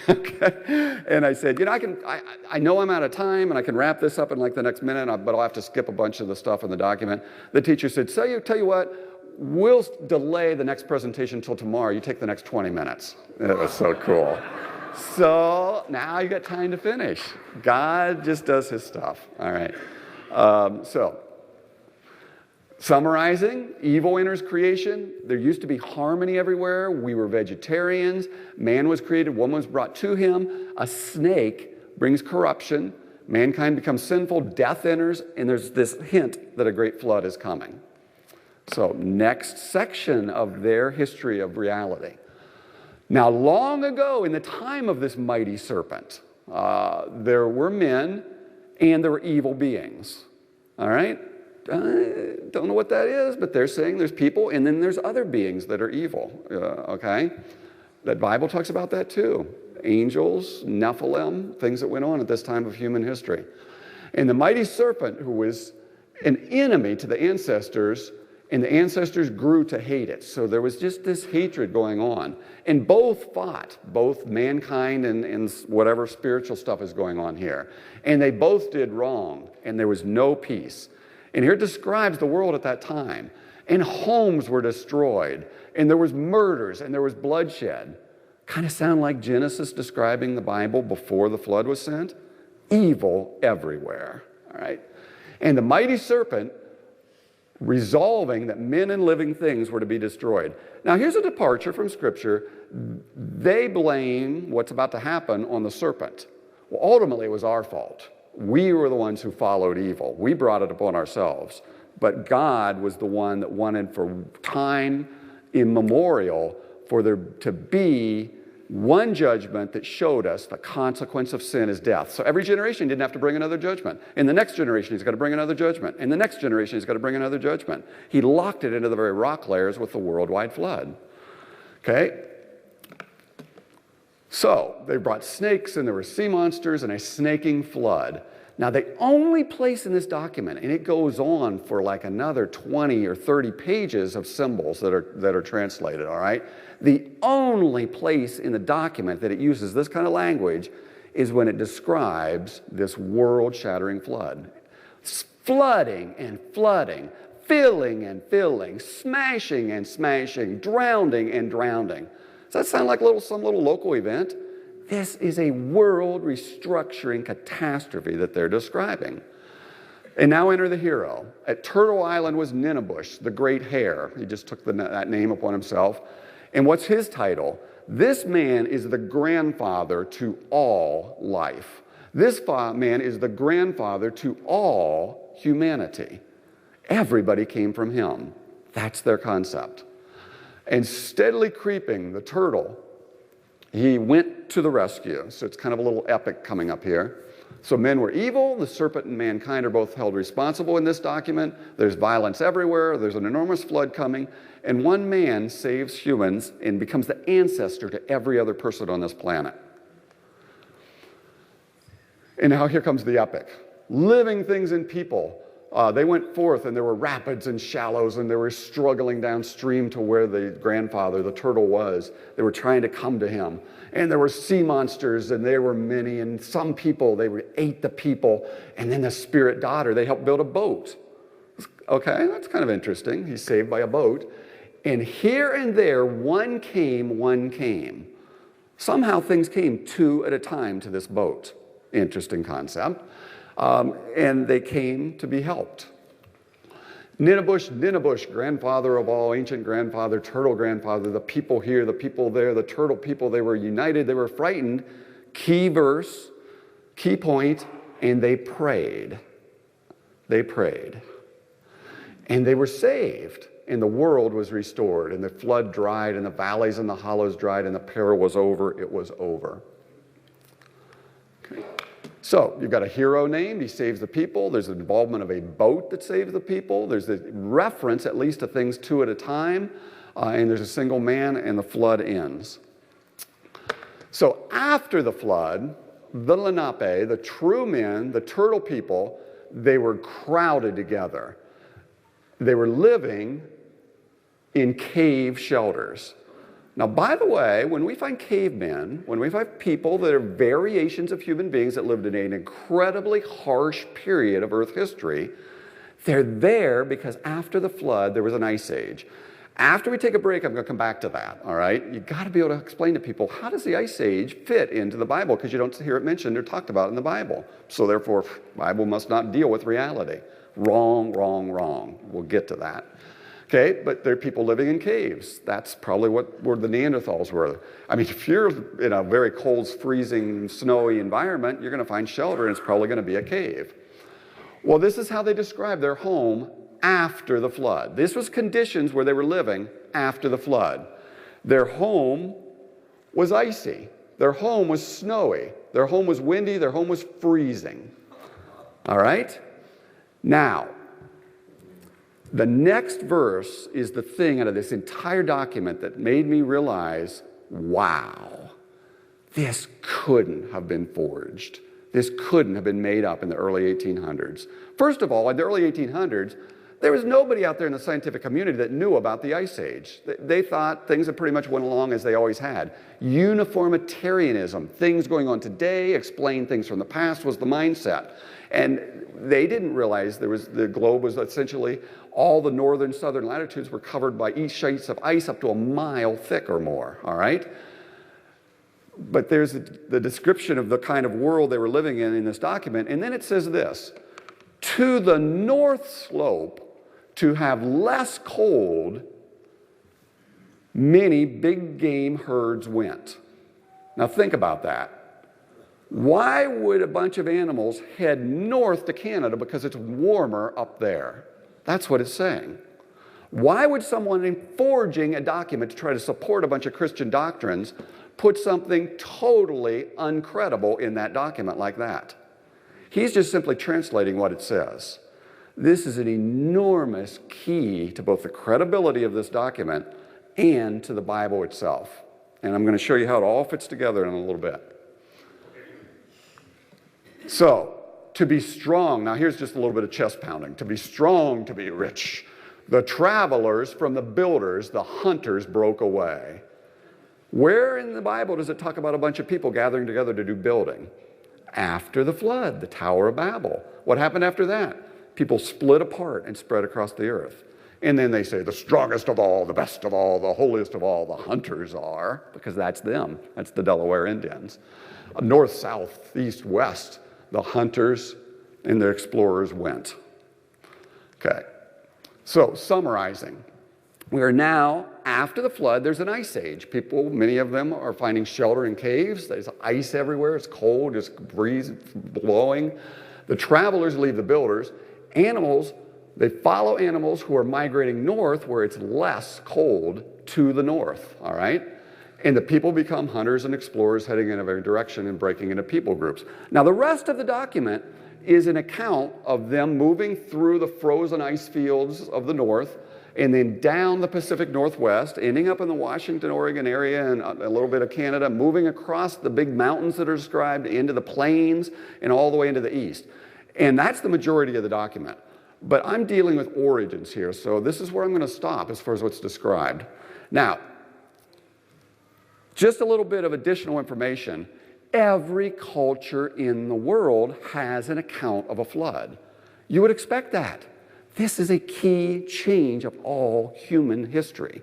Okay? And I said, I know I'm out of time, and I can wrap this up in like the next minute, but I'll have to skip a bunch of the stuff in the document. The teacher said, tell you what, we'll delay the next presentation until tomorrow. You take the next 20 minutes. It was so cool. So now you got time to finish. God just does his stuff. All right. So summarizing, evil enters creation. There used to be harmony everywhere. We were vegetarians. Man was created. Woman was brought to him. A snake brings corruption. Mankind becomes sinful. Death enters. And there's this hint that a great flood is coming. So next section of their history of reality. Now, long ago, in the time of this mighty serpent, there were men and there were evil beings. All right? Don't know what that is, but they're saying there's people and then there's other beings that are evil. Okay? The Bible talks about that too. Angels, Nephilim, things that went on at this time of human history. And the mighty serpent, who was an enemy to the ancestors, and the ancestors grew to hate it. So there was just this hatred going on. And both fought, both mankind and whatever spiritual stuff is going on here. And they both did wrong, and there was no peace. And here it describes the world at that time. And homes were destroyed, and there was murders, and there was bloodshed. Kind of sound like Genesis describing the Bible before the flood was sent? Evil everywhere, all right? And the mighty serpent resolving that men and living things were to be destroyed. Now, here's a departure from Scripture. They blame what's about to happen on the serpent. Well, ultimately, it was our fault. We were the ones who followed evil. We brought it upon ourselves. But God was the one that wanted for time immemorial for there to be one judgment that showed us the consequence of sin is death. So every generation didn't have to bring another judgment. In the next generation, he's got to bring another judgment. In the next generation, he's got to bring another judgment. He locked it into the very rock layers with the worldwide flood. Okay? So they brought snakes, and there were sea monsters, and a snaking flood. Now, the only place in this document, and it goes on for like another 20 or 30 pages of symbols that are translated, all right? The only place in the document that it uses this kind of language is when it describes this world-shattering flood. flooding and flooding, filling and filling, smashing and smashing, drowning and drowning. Does that sound like some little local event? This is a world restructuring catastrophe that they're describing. And now enter the hero. At Turtle Island was Nineveh, the great hare. He just took that name upon himself. And what's his title? This man is the grandfather to all life. This man is the grandfather to all humanity. Everybody came from him. That's their concept. And steadily creeping, the turtle, he went to the rescue. So it's kind of a little epic coming up here. So men were evil, the serpent and mankind are both held responsible in this document. There's violence everywhere, there's an enormous flood coming, and one man saves humans and becomes the ancestor to every other person on this planet. And now here comes the epic. Living things in people. They went forth and there were rapids and shallows and they were struggling downstream to where the grandfather, the turtle, was. They were trying to come to him. And there were sea monsters and there were many, and some people, they ate the people. And then the spirit daughter, they helped build a boat. Okay, that's kind of interesting. He's saved by a boat. And here and there, one came. Somehow things came two at a time to this boat. Interesting concept. And they came to be helped. Nineveh, grandfather of all, ancient grandfather, turtle grandfather, the people here, the people there, the turtle people, they were united, they were frightened. Key verse, key point, and they prayed. They prayed. And they were saved, and the world was restored, and the flood dried, and the valleys and the hollows dried, and the peril was over. It was over. Okay. So you've got a hero named, he saves the people. There's the involvement of a boat that saves the people. There's the reference at least to things two at a time. And there's a single man, and the flood ends. So after the flood, the Lenape, the true men, the turtle people, they were crowded together. They were living in cave shelters. Now, by the way, when we find cavemen, when we find people that are variations of human beings that lived in an incredibly harsh period of Earth history, they're there because after the flood, there was an ice age. After we take a break, I'm going to come back to that, all right? You've got to be able to explain to people, how does the ice age fit into the Bible? Because you don't hear it mentioned or talked about in the Bible. So therefore, the Bible must not deal with reality. Wrong, wrong, wrong. We'll get to that. Okay, but there are people living in caves. That's probably where the Neanderthals were. I mean, if you're in a very cold, freezing, snowy environment, you're going to find shelter, and it's probably going to be a cave. Well, this is how they describe their home after the flood. This was conditions where they were living after the flood. Their home was icy. Their home was snowy. Their home was windy. Their home was freezing. All right? Now, the next verse is the thing out of this entire document that made me realize, wow, this couldn't have been forged. This couldn't have been made up in the early 1800s. First of all, in the early 1800s, there was nobody out there in the scientific community that knew about the Ice Age. They thought things had pretty much went along as they always had. Uniformitarianism, things going on today, explain things from the past, was the mindset. And they didn't realize the globe was essentially all the northern, southern latitudes were covered by sheets of ice up to a mile thick or more, all right? But there's the description of the kind of world they were living in this document, and then it says this: to the north slope, to have less cold, many big game herds went. Now think about that. Why would a bunch of animals head north to Canada? Because it's warmer up there. That's what it's saying. Why would someone in forging a document to try to support a bunch of Christian doctrines put something totally uncredible in that document like that? He's just simply translating what it says. This is an enormous key to both the credibility of this document and to the Bible itself. And I'm going to show you how it all fits together in a little bit. So, to be strong, now here's just a little bit of chest pounding. To be strong, to be rich. The travelers from the builders, the hunters broke away. Where in the Bible does it talk about a bunch of people gathering together to do building? After the flood, the Tower of Babel. What happened after that? people split apart and spread across the earth. And then they say the strongest of all, the best of all, the holiest of all, the hunters are, because that's them. That's the Delaware Indians. North, south, east, west, the hunters and the explorers went. Okay, so summarizing. We are now, after the flood, there's an ice age. People, many of them are finding shelter in caves. There's ice everywhere. It's cold, just breeze blowing. The travelers leave the builders. Animals, they follow animals who are migrating north where it's less cold to the north, all right? And the people become hunters and explorers heading in every direction and breaking into people groups. Now, the rest of the document is an account of them moving through the frozen ice fields of the north and then down the Pacific Northwest, ending up in the Washington, Oregon area and a little bit of Canada, moving across the big mountains that are described into the plains and all the way into the east. And that's the majority of the document. But I'm dealing with origins here, so this is where I'm going to stop as far as what's described. Now, just a little bit of additional information. Every culture in the world has an account of a flood. You would expect that. This is a key change of all human history.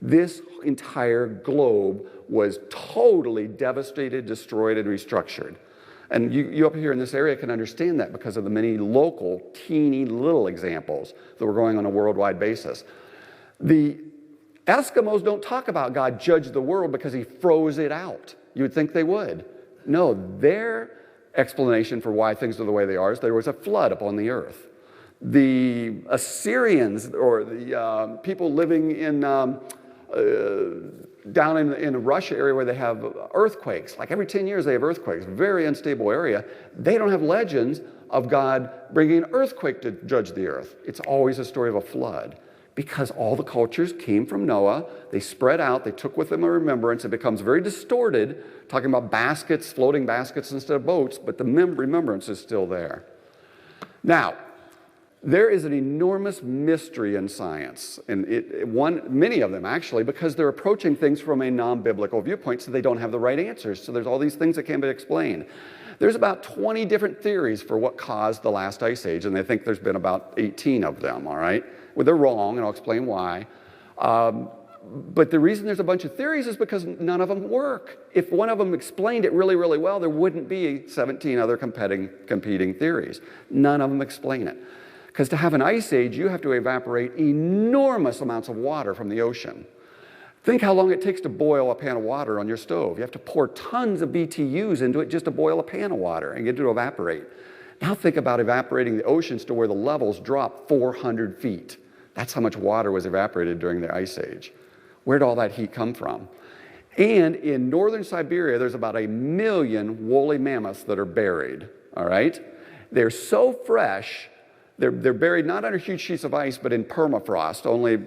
This entire globe was totally devastated, destroyed, and restructured. And you up here in this area can understand that because of the many local, teeny little examples that were going on a worldwide basis. The Eskimos don't talk about God judged the world because he froze it out. You would think they would. No, their explanation for why things are the way they are is there was a flood upon the earth. The Assyrians, or the people living in down in the Russia area where they have earthquakes, like every 10 years they have earthquakes, very unstable area, they don't have legends of God bringing an earthquake to judge the earth. It's always a story of a flood because all the cultures came from Noah, they spread out, they took with them a remembrance, it becomes very distorted, talking about baskets, floating baskets instead of boats, but the remembrance is still there. Now, there is an enormous mystery in science, and many of them actually, because they're approaching things from a non-biblical viewpoint, so they don't have the right answers. So there's all these things that can't be explained. There's about 20 different theories for what caused the last ice age, and they think there's been about 18 of them, all right? Well, they're wrong, and I'll explain why. But the reason there's a bunch of theories is because none of them work. If one of them explained it really, really well, there wouldn't be 17 other competing theories. None of them explain it. Because to have an ice age, you have to evaporate enormous amounts of water from the ocean. Think how long it takes to boil a pan of water on your stove. You have to pour tons of BTUs into it just to boil a pan of water and get it to evaporate. Now think about evaporating the oceans to where the levels drop 400 feet. That's how much water was evaporated during the ice age. Where'd all that heat come from? And in northern Siberia, there's about 1 million woolly mammoths that are buried, all right? They're so fresh. They're buried not under huge sheets of ice, but in permafrost, only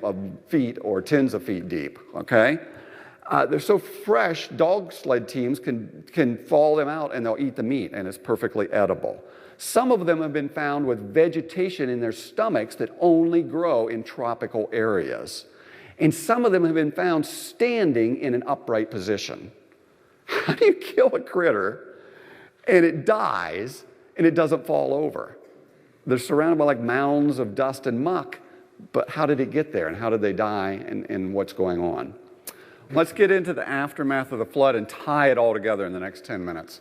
feet or tens of feet deep, okay? They're so fresh, dog sled teams can fall them out and they'll eat the meat, and it's perfectly edible. Some of them have been found with vegetation in their stomachs that only grow in tropical areas. And some of them have been found standing in an upright position. How do you kill a critter and it dies and it doesn't fall over? They're surrounded by like mounds of dust and muck, but how did it get there and how did they die and what's going on? Let's get into the aftermath of the flood and tie it all together in the next 10 minutes.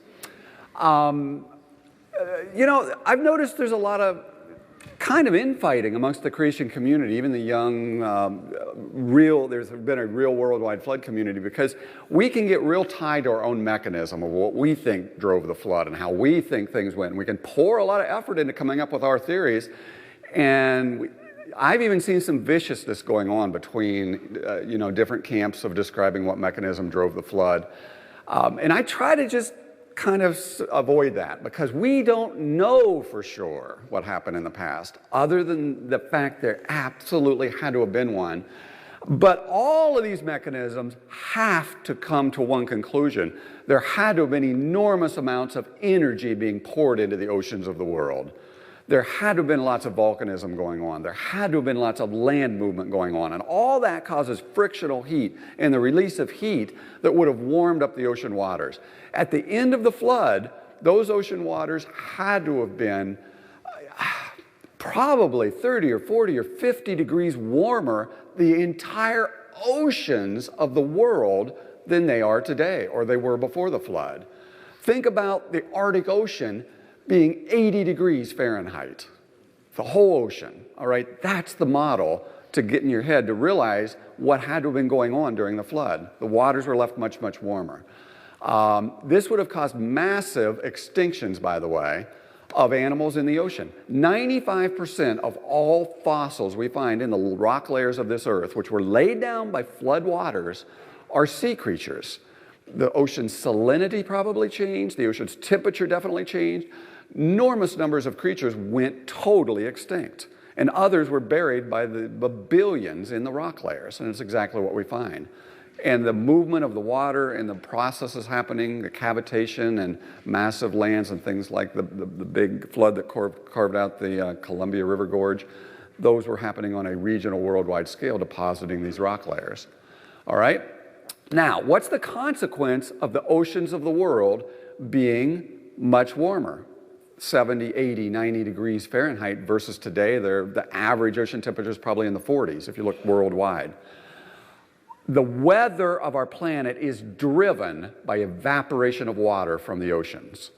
You know, I've noticed there's a lot of kind of infighting amongst the creation community, even the young, there's been a real worldwide flood community because we can get real tied to our own mechanism of what we think drove the flood and how we think things went. And we can pour a lot of effort into coming up with our theories. And I've even seen some viciousness going on between, different camps of describing what mechanism drove the flood. And I try to just kind of avoid that because we don't know for sure what happened in the past other than the fact there absolutely had to have been one. But all of these mechanisms have to come to one conclusion. There had to have been enormous amounts of energy being poured into the oceans of the world. There had to have been lots of volcanism going on. There had to have been lots of land movement going on. And all that causes frictional heat and the release of heat that would have warmed up the ocean waters. At the end of the flood, those ocean waters had to have been probably 30 or 40 or 50 degrees warmer, the entire oceans of the world, than they are today, or they were before the flood. Think about the Arctic Ocean being 80 degrees Fahrenheit. The whole ocean, all right? That's the model to get in your head to realize what had to have been going on during the flood. The waters were left much, much warmer. This would have caused massive extinctions, by the way, of animals in the ocean. 95% of all fossils we find in the rock layers of this earth, which were laid down by flood waters, are sea creatures. The ocean's salinity probably changed. The ocean's temperature definitely changed. Enormous numbers of creatures went totally extinct. And others were buried by the billions in the rock layers. And it's exactly what we find. And the movement of the water and the processes happening, the cavitation and massive lands and things like the big flood that carved out the Columbia River Gorge, those were happening on a regional worldwide scale, depositing these rock layers. All right? Now, what's the consequence of the oceans of the world being much warmer? 70, 80, 90 degrees Fahrenheit versus today, the average ocean temperature is probably in the 40s if you look worldwide. The weather of our planet is driven by evaporation of water from the oceans.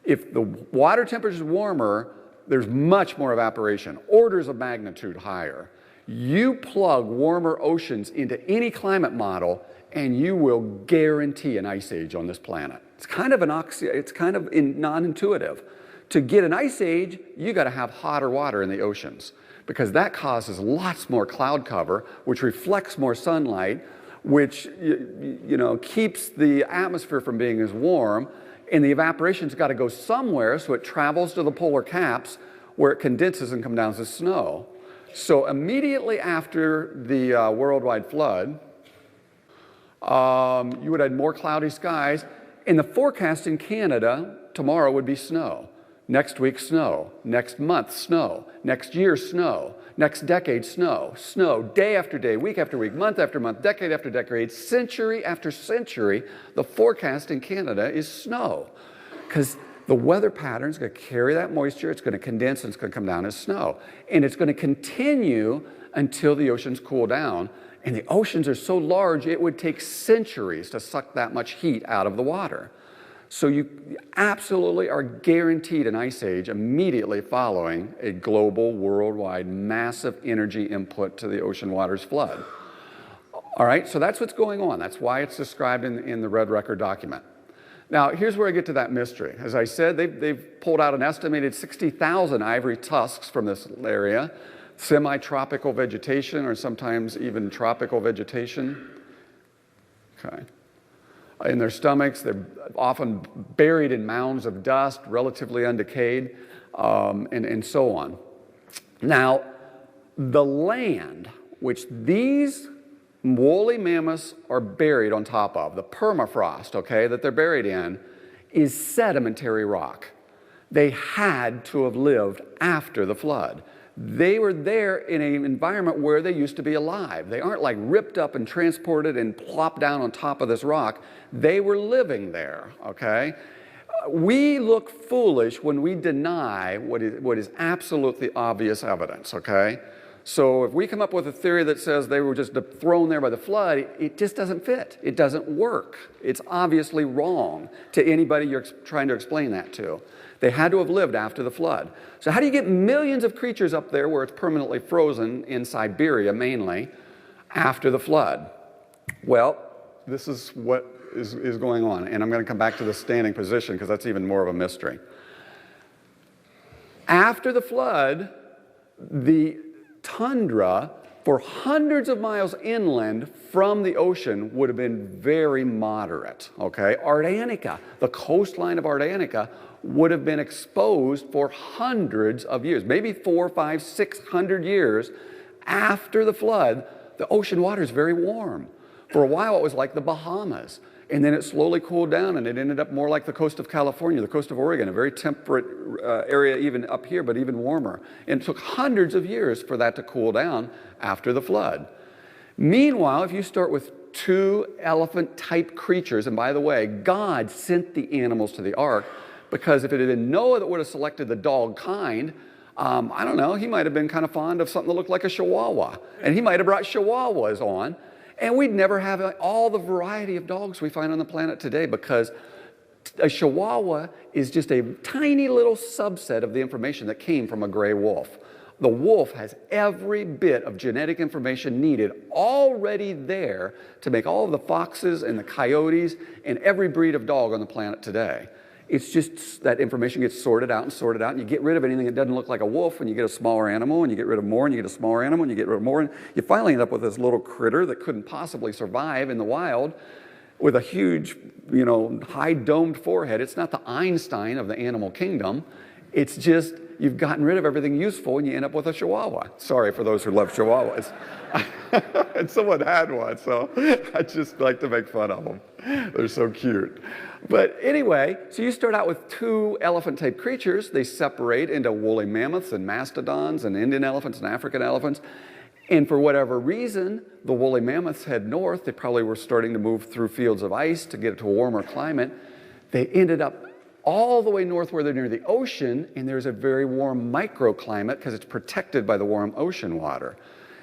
If the water temperature is warmer, there's much more evaporation, orders of magnitude higher. You plug warmer oceans into any climate model, and you will guarantee an ice age on this planet. It's kind of non-intuitive. To get an ice age, you got to have hotter water in the oceans, because that causes lots more cloud cover, which reflects more sunlight, which keeps the atmosphere from being as warm, and the evaporation's got to go somewhere, so it travels to the polar caps where it condenses and comes down as snow. So immediately after the worldwide flood, you would have more cloudy skies. In the forecast in Canada, tomorrow would be snow. Next week, snow. Next month, snow. Next year, snow. Next decade, snow. Snow, day after day, week after week, month after month, decade after decade, century after century, the forecast in Canada is snow. Because the weather pattern is going to carry that moisture, it's going to condense, and it's going to come down as snow. And it's going to continue until the oceans cool down. And the oceans are so large, it would take centuries to suck that much heat out of the water. So you absolutely are guaranteed an ice age immediately following a global, worldwide, massive energy input to the ocean water's flood. All right, so that's what's going on. That's why it's described in the Red Record document. Now, here's where I get to that mystery. As I said, they've pulled out an estimated 60,000 ivory tusks from this area, semi-tropical vegetation, or sometimes even tropical vegetation. Okay. In their stomachs, they're often buried in mounds of dust, relatively undecayed, and so on. Now, the land which these woolly mammoths are buried on top of, the permafrost, okay, that they're buried in, is sedimentary rock. They had to have lived after the flood. They were there in an environment where they used to be alive. They aren't like ripped up and transported and plopped down on top of this rock. They were living there, okay? We look foolish when we deny what is absolutely obvious evidence, okay? So if we come up with a theory that says they were just thrown there by the flood, it just doesn't fit. It doesn't work. It's obviously wrong to anybody you're trying to explain that to. They had to have lived after the flood. So how do you get millions of creatures up there where it's permanently frozen in Siberia mainly after the flood? Well, this is what is going on. And I'm going to come back to the standing position because that's even more of a mystery. After the flood, the tundra for hundreds of miles inland from the ocean would have been very moderate, okay? Arctica, the coastline of Arctica, would have been exposed for hundreds of years, maybe 400, 500, 600 years after the flood. The ocean water is very warm. For a while, it was like the Bahamas. And then it slowly cooled down, and it ended up more like the coast of California, the coast of Oregon, a very temperate area even up here, but even warmer. And it took hundreds of years for that to cool down after the flood. Meanwhile, if you start with 2 elephant-type creatures, and by the way, God sent the animals to the ark, because if it had been Noah that would have selected the dog kind, I don't know, he might have been kind of fond of something that looked like a chihuahua. And he might have brought chihuahuas on. And we'd never have all the variety of dogs we find on the planet today, because a chihuahua is just a tiny little subset of the information that came from a gray wolf. The wolf has every bit of genetic information needed already there to make all of the foxes and the coyotes and every breed of dog on the planet today. It's just that information gets sorted out, and you get rid of anything that doesn't look like a wolf, and you get a smaller animal, and you get rid of more, and you get a smaller animal, and you get rid of more, and you finally end up with this little critter that couldn't possibly survive in the wild with a huge, high domed forehead. It's not the Einstein of the animal kingdom. It's just you've gotten rid of everything useful, and you end up with a chihuahua. Sorry for those who love chihuahuas. And someone had one, so I just like to make fun of them. They're so cute. But anyway, so you start out with two elephant-type creatures. They separate into woolly mammoths and mastodons and Indian elephants and African elephants. And for whatever reason, the woolly mammoths head north. They probably were starting to move through fields of ice to get to a warmer climate. They ended up all the way north where they're near the ocean, and there's a very warm microclimate because it's protected by the warm ocean water.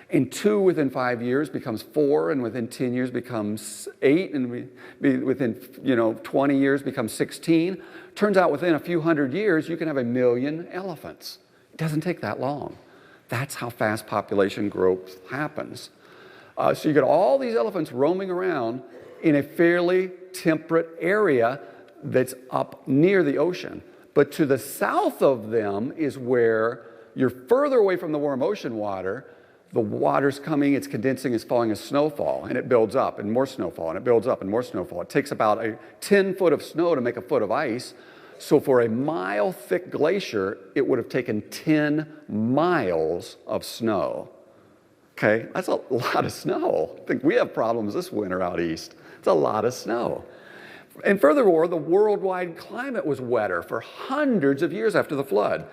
And 2 within 5 years becomes 4, and within 10 years becomes 8, and within 20 years becomes 16. Turns out within a few hundred years, you can have 1 million elephants. It doesn't take that long. That's how fast population growth happens. So you get all these elephants roaming around in a fairly temperate area that's up near the ocean. But to the south of them is where you're further away from the warm ocean water. The water's coming, it's condensing, it's falling as snowfall, and it builds up, and more snowfall, and it builds up, and more snowfall. It takes about 10 foot of snow to make a foot of ice. So for a mile-thick glacier, it would have taken 10 miles of snow. Okay, that's a lot of snow. I think we have problems this winter out east. It's a lot of snow. And furthermore, the worldwide climate was wetter for hundreds of years after the flood.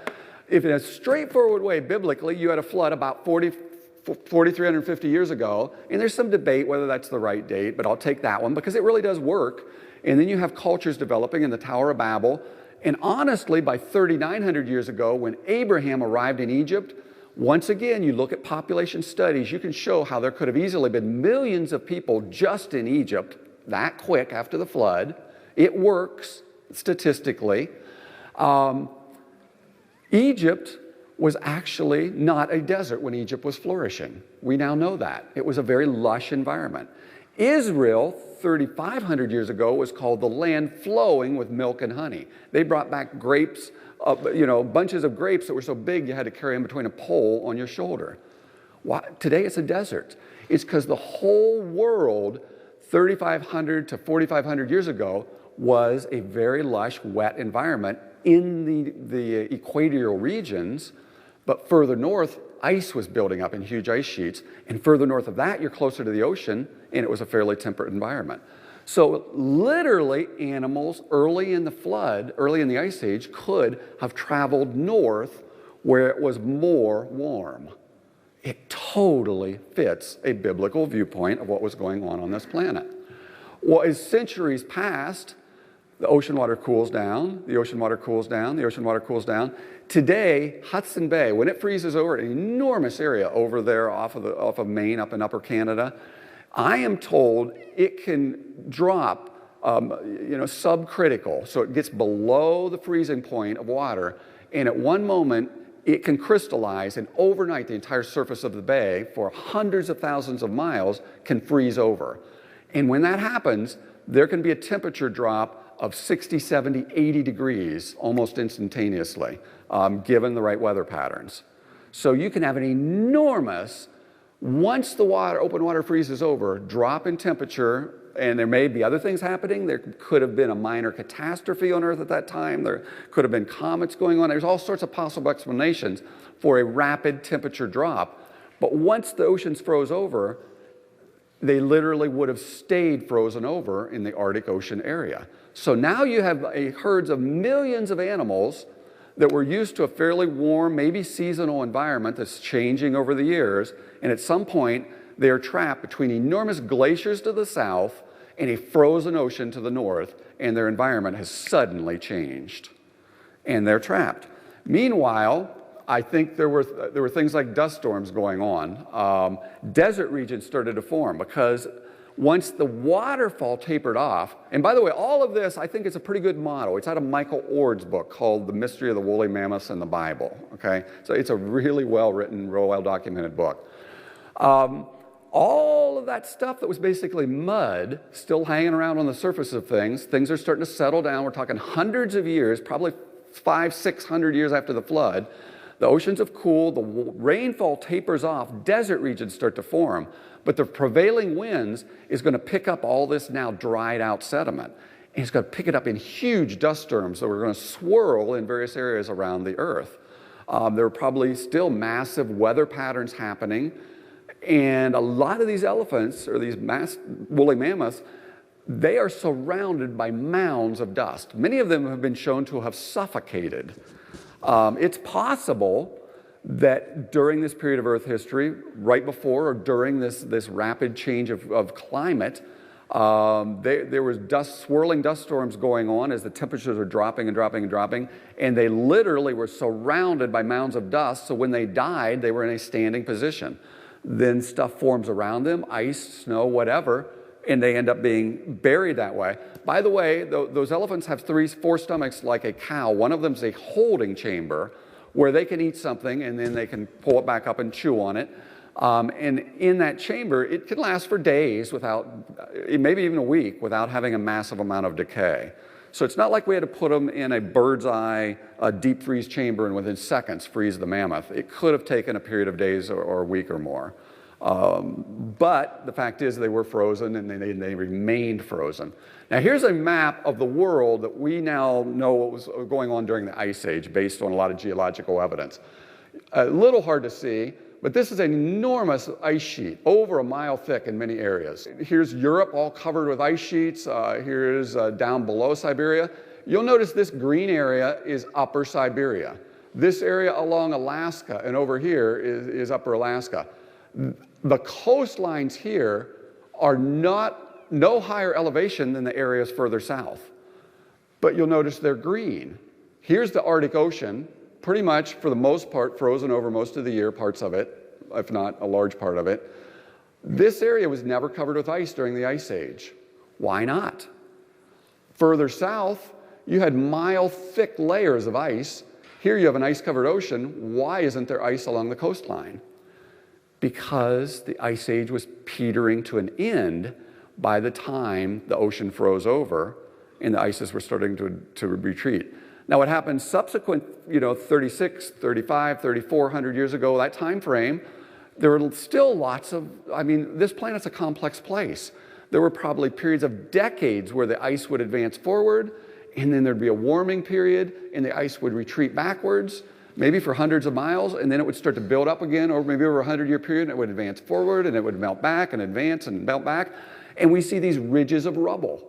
If in a straightforward way, biblically, you had a flood about 4,350 years ago, and there's some debate whether that's the right date, but I'll take that one because it really does work. And then you have cultures developing in the Tower of Babel. And honestly, by 3,900 years ago, when Abraham arrived in Egypt, once again, you look at population studies, you can show how there could have easily been millions of people just in Egypt that quick after the flood. It works statistically. Egypt was actually not a desert when Egypt was flourishing. We now know that. It was a very lush environment. Israel, 3,500 years ago, was called the land flowing with milk and honey. They brought back grapes, bunches of grapes that were so big you had to carry them between a pole on your shoulder. Today it's a desert. It's because the whole world, 3,500 to 4,500 years ago, was a very lush, wet environment in the equatorial regions. But further north, ice was building up in huge ice sheets. And further north of that, you're closer to the ocean, and it was a fairly temperate environment. So literally, animals early in the flood, early in the Ice Age, could have traveled north where it was more warm. It totally fits a biblical viewpoint of what was going on this planet. Well, as centuries passed, the ocean water cools down, the ocean water cools down, the ocean water cools down. Today, Hudson Bay, when it freezes over an enormous area over there off of Maine, up in Upper Canada, I am told it can drop, subcritical, so it gets below the freezing point of water, and at one moment, it can crystallize, and overnight, the entire surface of the bay, for hundreds of thousands of miles, can freeze over. And when that happens, there can be a temperature drop of 60, 70, 80 degrees almost instantaneously, given the right weather patterns. So you can have an enormous, once the open water freezes over, drop in temperature, and there may be other things happening. There could have been a minor catastrophe on Earth at that time. There could have been comets going on. There's all sorts of possible explanations for a rapid temperature drop. But once the oceans froze over, they literally would have stayed frozen over in the Arctic Ocean area. So now you have herds of millions of animals that were used to a fairly warm, maybe seasonal environment that's changing over the years, and at some point they are trapped between enormous glaciers to the south and a frozen ocean to the north, and their environment has suddenly changed. And they're trapped. Meanwhile, I think there were things like dust storms going on. Desert regions started to form because once the waterfall tapered off, and by the way, all of this, I think it's a pretty good model. It's out of Michael Ord's book called The Mystery of the Woolly Mammoths and the Bible, okay? So it's a really well-written, real well-documented book. All of that stuff that was basically mud still hanging around on the surface of things are starting to settle down. We're talking hundreds of years, probably 500-600 years after the flood. The oceans have cooled, the rainfall tapers off, desert regions start to form, but the prevailing winds is going to pick up all this now dried out sediment. And it's going to pick it up in huge dust storms that are going to swirl in various areas around the earth. There are probably still massive weather patterns happening, and a lot of these elephants, or these woolly mammoths, they are surrounded by mounds of dust. Many of them have been shown to have suffocated. It's possible that during this period of Earth history, right before or during this rapid change of climate, there was swirling dust storms going on as the temperatures are dropping and dropping and dropping, and they literally were surrounded by mounds of dust, so when they died, they were in a standing position. Then stuff forms around them, ice, snow, whatever, and they end up being buried that way. By the way, those elephants have 4 stomachs like a cow. One of them is a holding chamber where they can eat something and then they can pull it back up and chew on it. And in that chamber, it can last for days maybe even a week, without having a massive amount of decay. So it's not like we had to put them in a bird's eye deep freeze chamber and within seconds freeze the mammoth. It could have taken a period of days or a week or more. But the fact is they were frozen and they remained frozen. Now here's a map of the world that we now know what was going on during the Ice Age based on a lot of geological evidence. A little hard to see, but this is an enormous ice sheet, over a mile thick in many areas. Here's Europe all covered with ice sheets. Here's down below Siberia. You'll notice this green area is Upper Siberia. This area along Alaska and over here is Upper Alaska. The coastlines here are no higher elevation than the areas further south. But you'll notice they're green. Here's the Arctic Ocean, pretty much for the most part frozen over most of the year, parts of it, if not a large part of it. This area was never covered with ice during the Ice Age. Why not? Further south, you had mile-thick layers of ice. Here you have an ice-covered ocean. Why isn't there ice along the coastline? Because the Ice Age was petering to an end by the time the ocean froze over and the ices were starting to retreat. Now what happened subsequent, 36, 35, 3,400 years ago, that time frame, there were still this planet's a complex place. There were probably periods of decades where the ice would advance forward, and then there'd be a warming period, and the ice would retreat backwards, maybe for hundreds of miles, and then it would start to build up again, or maybe over a 100-year period, and it would advance forward, and it would melt back and advance and melt back. And we see these ridges of rubble,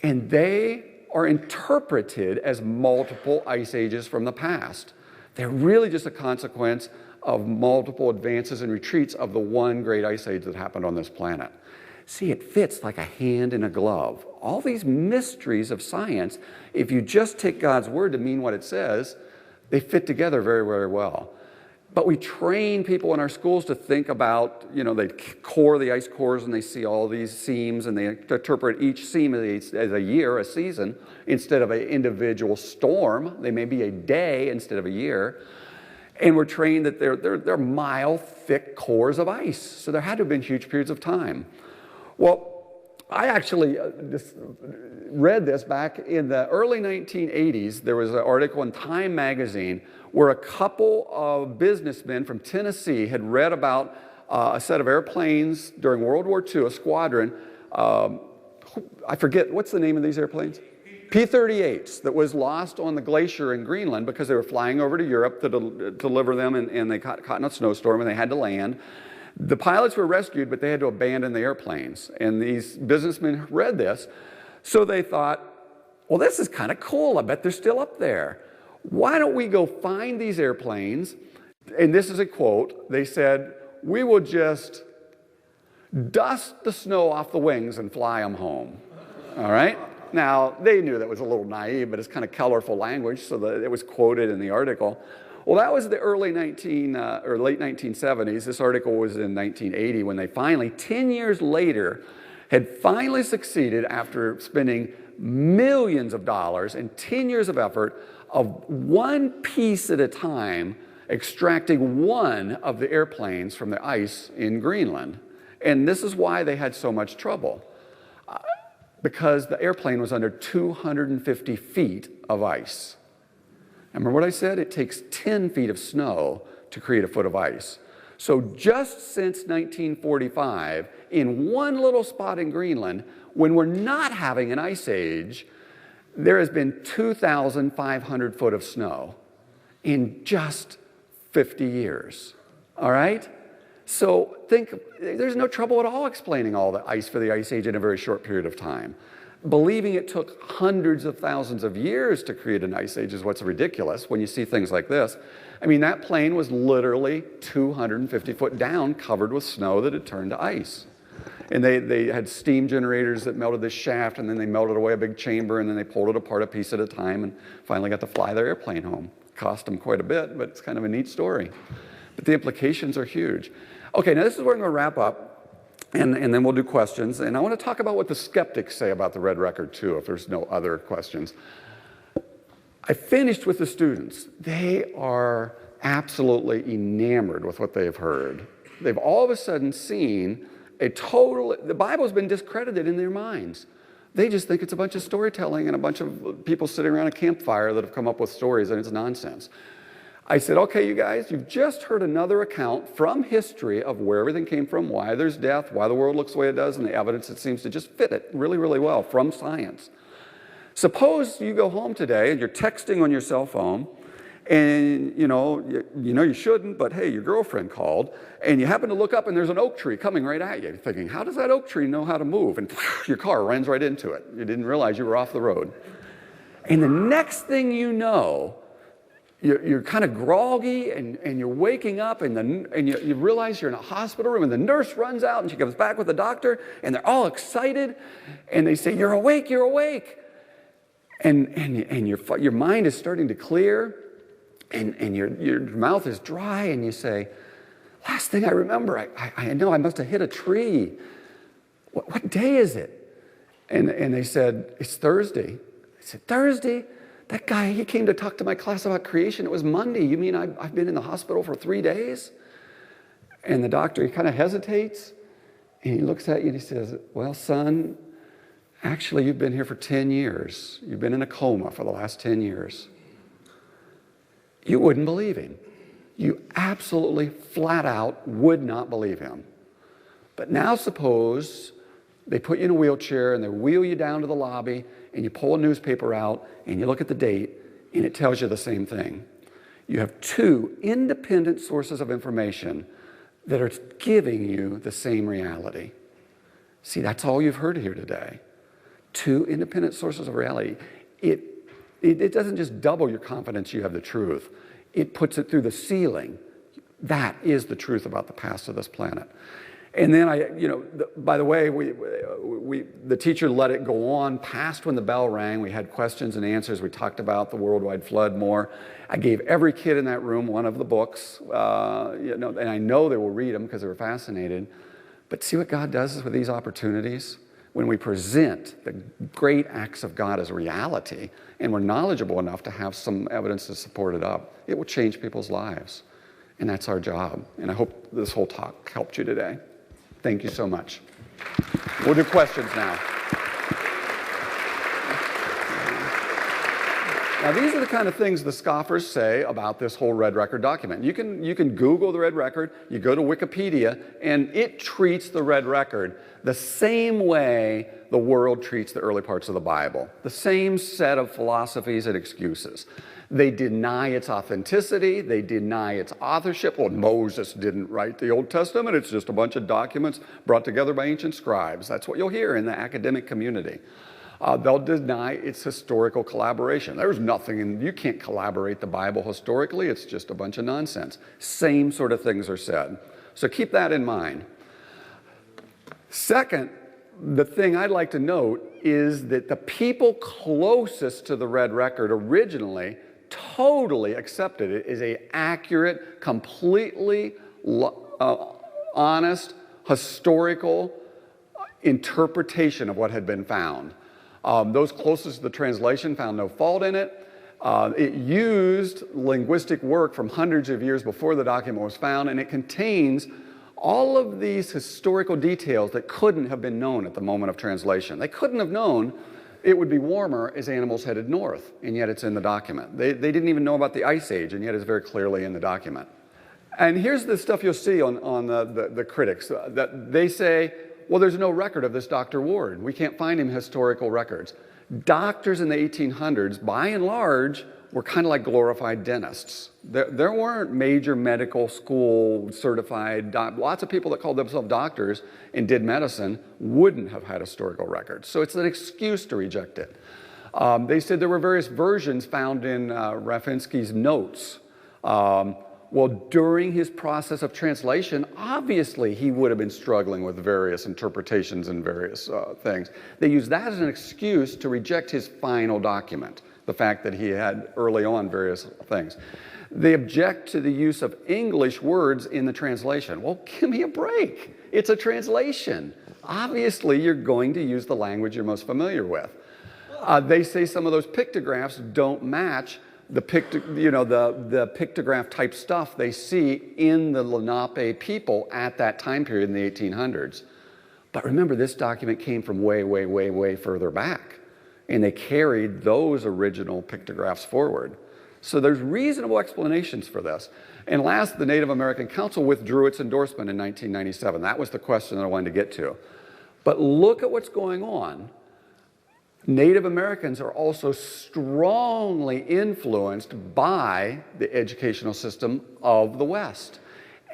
and they are interpreted as multiple ice ages from the past. They're really just a consequence of multiple advances and retreats of the one great ice age that happened on this planet. See, it fits like a hand in a glove. All these mysteries of science, if you just take God's word to mean what it says, they fit together very, very well. But we train people in our schools to think about, they core the ice cores and they see all these seams and they interpret each seam as a year, a season, instead of an individual storm. They may be a day instead of a year. And we're trained that they're mile-thick cores of ice. So there had to have been huge periods of time. Well, I actually read this back in the early 1980s. There was an article in Time magazine where a couple of businessmen from Tennessee had read about a set of airplanes during World War II, a squadron. I forget, what's the name of these airplanes? P-38s that was lost on the glacier in Greenland because they were flying over to Europe to deliver them, and they got caught in a snowstorm and they had to land. The pilots were rescued, but they had to abandon the airplanes. And these businessmen read this, so they thought, well, this is kind of cool. I bet they're still up there. Why don't we go find these airplanes? And this is a quote. They said, we will just dust the snow off the wings and fly them home. All right? Now, they knew that was a little naive, but it's kind of colorful language, so that it was quoted in the article. Well, that was the early or late 1970s. This article was in 1980 when they finally, 10 years later, had finally succeeded after spending millions of dollars and 10 years of effort of one piece at a time extracting one of the airplanes from the ice in Greenland. And this is why they had so much trouble, because the airplane was under 250 feet of ice. And remember what I said? It takes 10 feet of snow to create a foot of ice. So just since 1945, in one little spot in Greenland, when we're not having an ice age, there has been 2,500 foot of snow in just 50 years. All right? So think, there's no trouble at all explaining all the ice for the ice age in a very short period of time. Believing it took hundreds of thousands of years to create an ice age is what's ridiculous when you see things like this. I mean, that plane was literally 250 foot down, covered with snow that had turned to ice. And they had steam generators that melted this shaft, and then they melted away a big chamber, and then they pulled it apart a piece at a time and finally got to fly their airplane home. Cost them quite a bit, but it's kind of a neat story. But the implications are huge. Okay, now this is where I'm going to wrap up. And then we'll do questions. And I want to talk about what the skeptics say about the red record, too, if there's no other questions. I finished with the students. They are absolutely enamored with what they've heard. They've all of a sudden seen the Bible's been discredited in their minds. They just think it's a bunch of storytelling and a bunch of people sitting around a campfire that have come up with stories, and it's nonsense. I said, okay, you guys, you've just heard another account from history of where everything came from, why there's death, why the world looks the way it does, and the evidence that seems to just fit it really, really well from science. Suppose you go home today and you're texting on your cell phone, and you know you shouldn't, but hey, your girlfriend called, and you happen to look up and there's an oak tree coming right at you. You're thinking, how does that oak tree know how to move? And your car runs right into it. You didn't realize you were off the road. And the next thing you know, you're kind of groggy, and you're waking up, and you realize you're in a hospital room, and the nurse runs out, and she comes back with the doctor, and they're all excited, and they say, you're awake, you're awake. And your mind is starting to clear, and your mouth is dry, and you say, last thing I remember, I know I must have hit a tree. What day is it? And they said, it's Thursday. I said, Thursday? That guy, he came to talk to my class about creation. It was Monday. You mean I've been in the hospital for 3 days? And the doctor, he kind of hesitates, and he looks at you and he says, well, son, actually, you've been here for 10 years. You've been in a coma for the last 10 years. You wouldn't believe him. You absolutely, flat out, would not believe him. But now suppose they put you in a wheelchair and they wheel you down to the lobby, and you pull a newspaper out and you look at the date, and it tells you the same thing. You have two independent sources of information that are giving you the same reality. See, that's all you've heard here today. Two independent sources of reality. It doesn't just double your confidence you have the truth. It puts it through the ceiling. That is the truth about the past of this planet. And then by the way, the teacher let it go on past when the bell rang. We had questions and answers. We talked about the worldwide flood more. I gave every kid in that room one of the books, and I know they will read them because they were fascinated. But see what God does with these opportunities? When we present the great acts of God as reality, and we're knowledgeable enough to have some evidence to support it up, it will change people's lives. And that's our job. And I hope this whole talk helped you today. Thank you so much. We'll do questions now. Now, these are the kind of things the scoffers say about this whole Red Record document. You can Google the Red Record, you go to Wikipedia, and it treats the Red Record the same way the world treats the early parts of the Bible. The same set of philosophies and excuses. They deny its authenticity. They deny its authorship. Well, Moses didn't write the Old Testament. It's just a bunch of documents brought together by ancient scribes. That's what you'll hear in the academic community. They'll deny its historical collaboration. There's nothing, and you can't collaborate the Bible historically. It's just a bunch of nonsense. Same sort of things are said. So keep that in mind. Second, the thing I'd like to note is that the people closest to the Red Record originally totally accepted it as an accurate, completely honest, historical interpretation of what had been found. Those closest to the translation found no fault in it. It used linguistic work from hundreds of years before the document was found, and it contains all of these historical details that couldn't have been known at the moment of translation. They couldn't have known it would be warmer as animals headed north, and yet it's in the document. They didn't even know about the Ice Age, and yet it's very clearly in the document. And here's the stuff you'll see on the critics. That they say, well, there's no record of this Dr. Ward. We can't find him historical records. Doctors in the 1800s, by and large, were kind of like glorified dentists. There weren't major medical school certified, lots of people that called themselves doctors and did medicine wouldn't have had historical records. So it's an excuse to reject it. They said there were various versions found in Rafinsky's notes. Well, during his process of translation, obviously he would have been struggling with various interpretations and various things. They use that as an excuse to reject his final document, the fact that he had early on various things. They object to the use of English words in the translation. Well, give me a break. It's a translation. Obviously, you're going to use the language you're most familiar with. They say some of those pictographs don't match the pictograph type stuff they see in the Lenape people at that time period in the 1800s. But remember, this document came from way, way, way, way further back, and they carried those original pictographs forward. So there's reasonable explanations for this. And last, the Native American Council withdrew its endorsement in 1997. That was the question that I wanted to get to. But look at what's going on. Native Americans are also strongly influenced by the educational system of the West.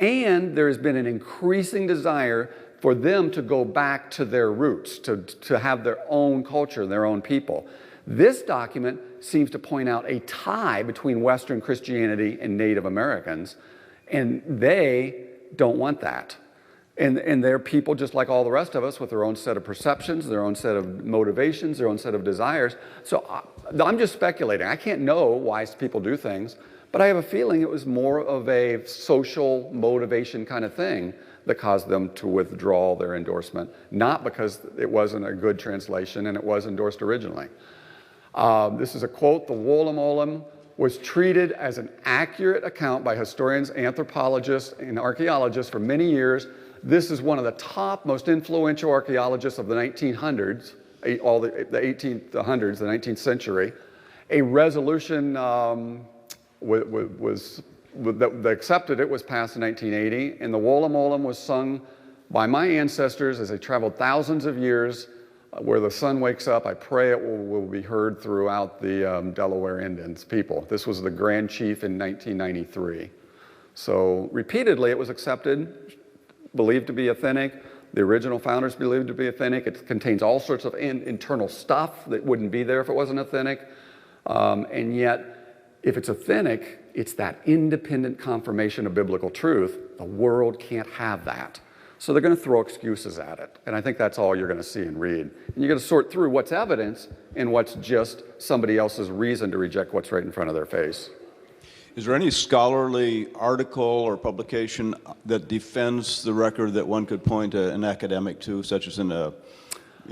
And there has been an increasing desire for them to go back to their roots, to have their own culture, their own people. This document seems to point out a tie between Western Christianity and Native Americans, and they don't want that. And they're people just like all the rest of us with their own set of perceptions, their own set of motivations, their own set of desires. So I'm just speculating. I can't know why people do things, but I have a feeling it was more of a social motivation kind of thing that caused them to withdraw their endorsement, not because it wasn't a good translation and it was endorsed originally. This is a quote: "The Woollim Olim was treated as an accurate account by historians, anthropologists, and archaeologists for many years. This is one of the top, most influential archaeologists of the 1900s, the 1800s, the 19th century. A resolution that accepted it was passed in 1980, and the Woollim Olim was sung by my ancestors as they traveled thousands of years. Where the sun wakes up, I pray it will be heard throughout the Delaware Indians people." This was the Grand Chief in 1993. So repeatedly it was accepted, believed to be authentic. The original founders believed to be authentic. It contains all sorts of internal stuff that wouldn't be there if it wasn't authentic. And yet, if it's authentic, it's that independent confirmation of biblical truth. The world can't have that. So they're going to throw excuses at it. And I think that's all you're going to see and read. And you're going to sort through what's evidence and what's just somebody else's reason to reject what's right in front of their face. Is there any scholarly article or publication that defends the record that one could point to an academic to, such as in a,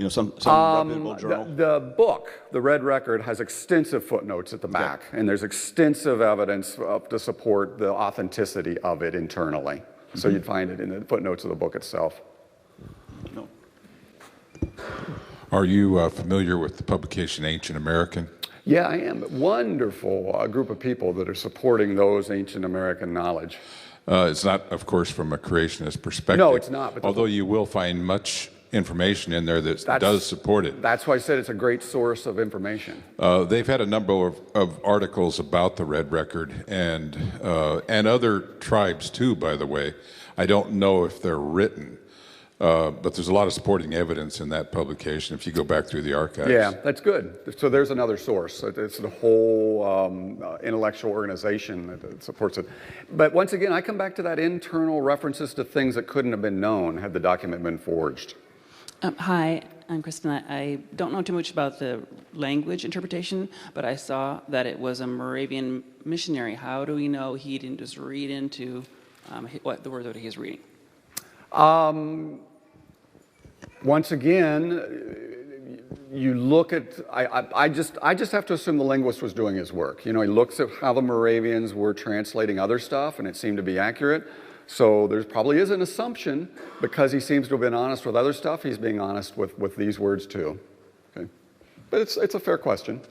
some reputable journal? The book, The Red Record, has extensive footnotes at the back, and there's extensive evidence to support the authenticity of it internally. So you'd find it in the footnotes of the book itself. No. Are you familiar with the publication Ancient American? Yeah, I am. Wonderful group of people that are supporting those ancient American knowledge. It's not, of course, from a creationist perspective. No, it's not. But although you will find much information in there that does support it. That's why I said it's a great source of information. They've had a number of articles about the Red Record and other tribes too, by the way. I don't know if they're written. But there's a lot of supporting evidence in that publication if you go back through the archives. Yeah, that's good. So there's another source. It's the whole intellectual organization that supports it. But once again, I come back to that internal references to things that couldn't have been known had the document been forged. Hi. I'm Kristen. I don't know too much about the language interpretation, but I saw that it was a Moravian missionary. How do we know he didn't just read into what the word that he is reading? Once again, you look at, I just have to assume the linguist was doing his work. You know, he looks at how the Moravians were translating other stuff, and it seemed to be accurate. So there probably is an assumption, because he seems to have been honest with other stuff, he's being honest with these words too. Okay. But it's a fair question.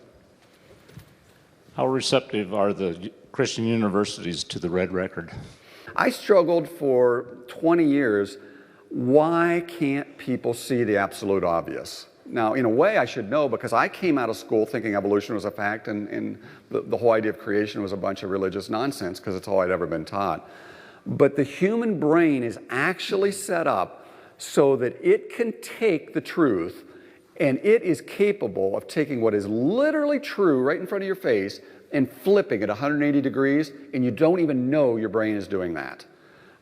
How receptive are the Christian universities to the Red Record? I struggled for 20 years. Why can't people see the absolute obvious? Now, in a way, I should know, because I came out of school thinking evolution was a fact, and the whole idea of creation was a bunch of religious nonsense, because it's all I'd ever been taught. But the human brain is actually set up so that it can take the truth, and it is capable of taking what is literally true right in front of your face and flipping it 180 degrees, and you don't even know your brain is doing that.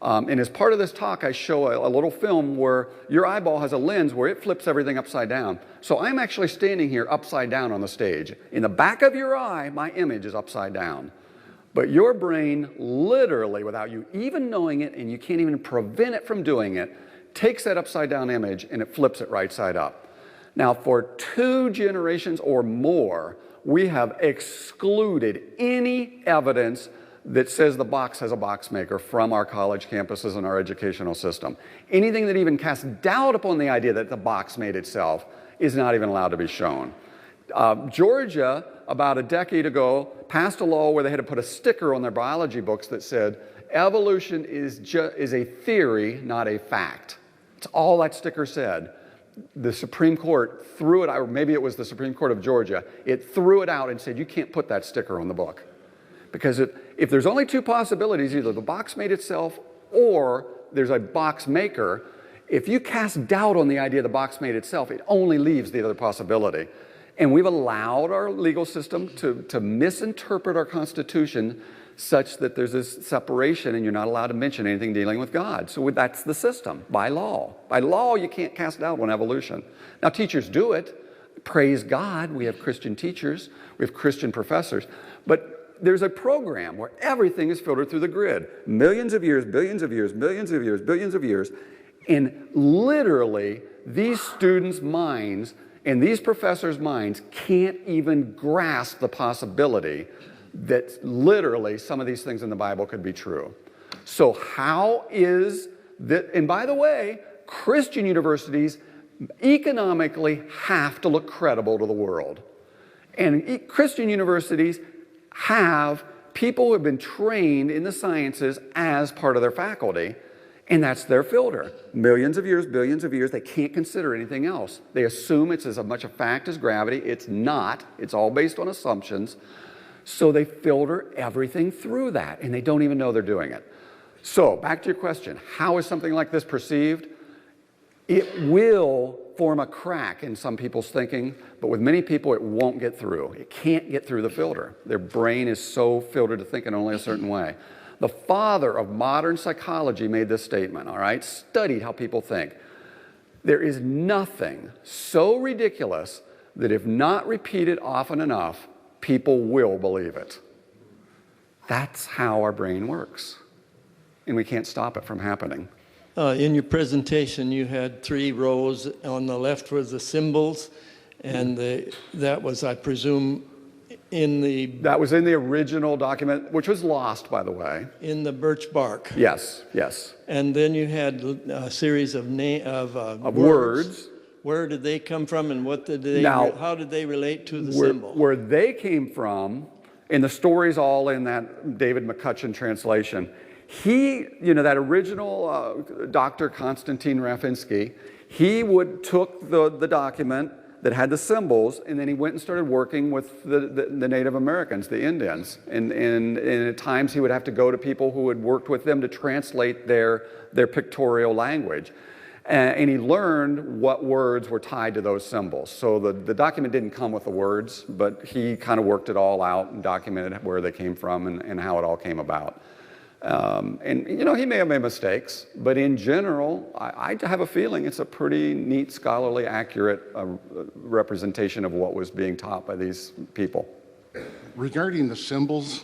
And as part of this talk, I show a little film where your eyeball has a lens where it flips everything upside down. So I'm actually standing here upside down on the stage. In the back of your eye, my image is upside down. But your brain literally, without you even knowing it, and you can't even prevent it from doing it, takes that upside down image and it flips it right side up. Now, for 2 generations or more, we have excluded any evidence that says the box has a box maker from our college campuses and our educational system. Anything that even casts doubt upon the idea that the box made itself is not even allowed to be shown. Georgia, about a decade ago, passed a law where they had to put a sticker on their biology books that said, evolution is a theory, not a fact. It's all that sticker said. The Supreme Court threw it out, or maybe it was the Supreme Court of Georgia, it threw it out and said, you can't put that sticker on the book. Because if there's only 2 possibilities, either the box made itself or there's a box maker, if you cast doubt on the idea the box made itself, it only leaves the other possibility. And we've allowed our legal system to misinterpret our Constitution such that there's this separation and you're not allowed to mention anything dealing with God. So that's the system, by law. By law, you can't cast doubt on evolution. Now, teachers do it. Praise God, we have Christian teachers, we have Christian professors. But there's a program where everything is filtered through the grid. Millions of years, billions of years, billions of years, billions of years. And literally, these students' minds and these professors' minds can't even grasp the possibility that literally some of these things in the Bible could be true. So how is that? And by the way, Christian universities economically have to look credible to the world. And Christian universities have people who have been trained in the sciences as part of their faculty. And that's their filter. Millions of years, billions of years, they can't consider anything else. They assume it's as much a fact as gravity. It's not. It's all based on assumptions. So they filter everything through that, and they don't even know they're doing it. So back to your question, how is something like this perceived? It will form a crack in some people's thinking, but with many people it won't get through. It can't get through the filter. Their brain is so filtered to think in only a certain way. The father of modern psychology made this statement, all right? Studied how people think. There is nothing so ridiculous that if not repeated often enough, people will believe it. That's how our brain works. And we can't stop it from happening. In your presentation, you had 3 rows. On the left was the symbols, and that was, I presume, That was in the original document, which was lost, by the way. in the birch bark. Yes, yes. And then you had a series of Words. Where did they come from, and what did they? Now, how did they relate to the symbol? Where they came from, and the story's all in that David McCutcheon translation. He, that original Dr. Konstantin Rafinsky, he took the document that had the symbols, and then he went and started working with the Native Americans, the Indians. And at times he would have to go to people who had worked with them to translate their pictorial language. And he learned what words were tied to those symbols. So the document didn't come with the words, but he kind of worked it all out and documented where they came from and how it all came about. And, you know, he may have made mistakes, but in general, I have a feeling it's a pretty neat, scholarly, accurate representation of what was being taught by these people. Regarding the symbols,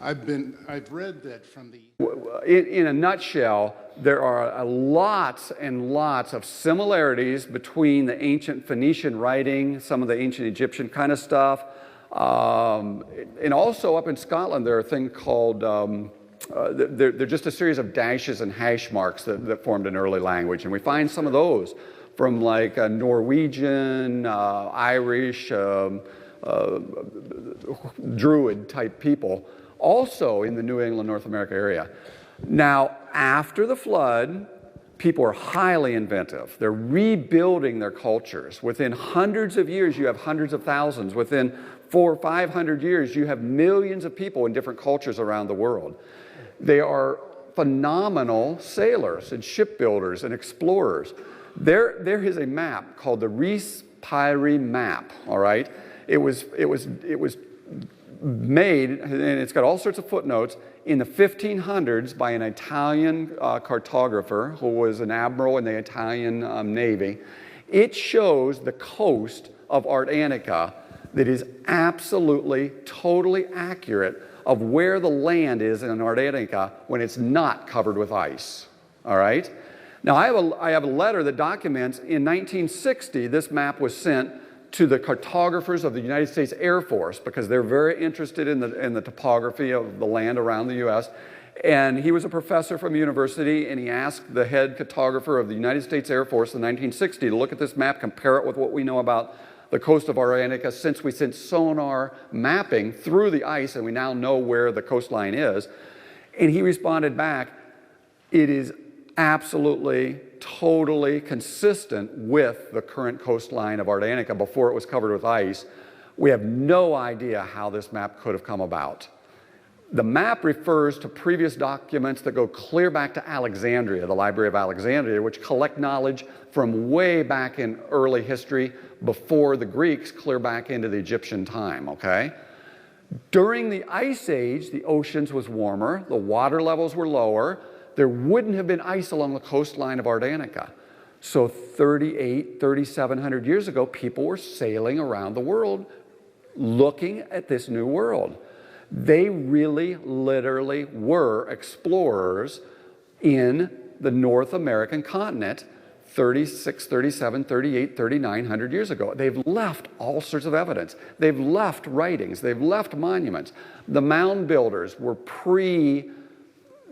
I've read that from the... In a nutshell, there are lots and lots of similarities between the ancient Phoenician writing, some of the ancient Egyptian kind of stuff, and also up in Scotland, there are things called, they're just a series of dashes and hash marks that formed an early language. And we find some of those from like Norwegian, Irish, Druid type people, also in the New England, North America area. Now, after the flood, people are highly inventive. They're rebuilding their cultures. Within hundreds of years, you have hundreds of thousands. Within 400 or 500 years, you have millions of people in different cultures around the world. They are phenomenal sailors and shipbuilders and explorers. There is a map called the Res Pyri map, all right? It was made, and it's got all sorts of footnotes, in the 1500s by an Italian cartographer who was an admiral in the Italian Navy. It shows the coast of Antarctica that is absolutely, totally accurate of where the land is in Antarctica when it's not covered with ice, all right? Now, I have a letter that documents in 1960, this map was sent to the cartographers of the United States Air Force because they're very interested in the topography of the land around the U.S. And he was a professor from university, and he asked the head cartographer of the United States Air Force in 1960 to look at this map, compare it with what we know about the coast of Antarctica, since we sent sonar mapping through the ice and we now know where the coastline is. And he responded back, it is absolutely, totally consistent with the current coastline of Antarctica before it was covered with ice. We have no idea how this map could have come about. The map refers to previous documents that go clear back to Alexandria, the Library of Alexandria, which collect knowledge from way back in early history before the Greeks clear back into the Egyptian time, okay? During the Ice Age, the oceans was warmer, the water levels were lower, there wouldn't have been ice along the coastline of Antarctica. So 3,700 years ago, people were sailing around the world looking at this new world. They really, literally were explorers in the North American continent 36, 37, 38, 3,900 years ago. They've left all sorts of evidence. They've left writings. They've left monuments. The mound builders were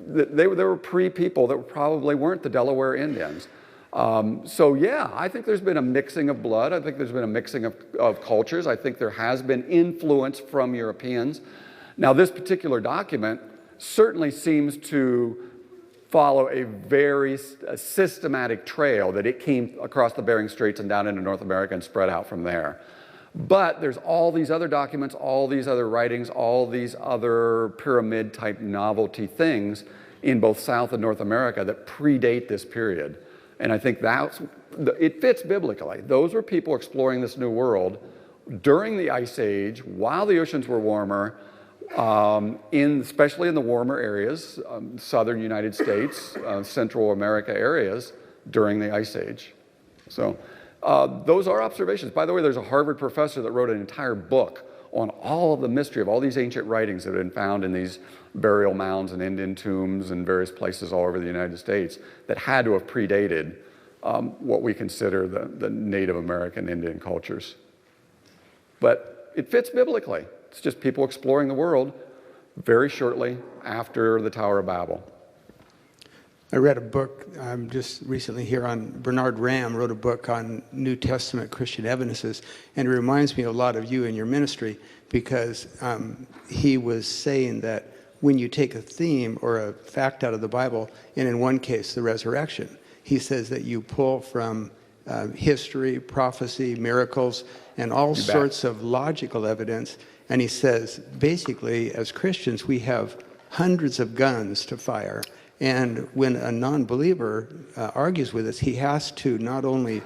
they were pre-people that probably weren't the Delaware Indians. So yeah, I think there's been a mixing of blood. I think there's been a mixing of cultures. I think there has been influence from Europeans. Now, this particular document certainly seems to follow a very systematic trail that it came across the Bering Straits and down into North America and spread out from there. But there's all these other documents, all these other writings, all these other pyramid-type novelty things in both South and North America that predate this period. And I think it fits biblically. Those were people exploring this new world during the Ice Age, while the oceans were warmer, especially in the warmer areas, southern United States, Central America areas during the Ice Age. So those are observations. By the way, there's a Harvard professor that wrote an entire book on all of the mystery of all these ancient writings that have been found in these burial mounds and Indian tombs and various places all over the United States that had to have predated what we consider the Native American Indian cultures. But it fits biblically. It's just people exploring the world very shortly after the Tower of Babel. I read a book just recently here on Bernard Ram wrote a book on New Testament Christian evidences, and it reminds me a lot of you and your ministry because he was saying that when you take a theme or a fact out of the Bible, and in one case, the resurrection, he says that you pull from history, prophecy, miracles, and all sorts of logical evidence. And he says, basically, as Christians, we have hundreds of guns to fire. And when a non-believer argues with us, he has to not only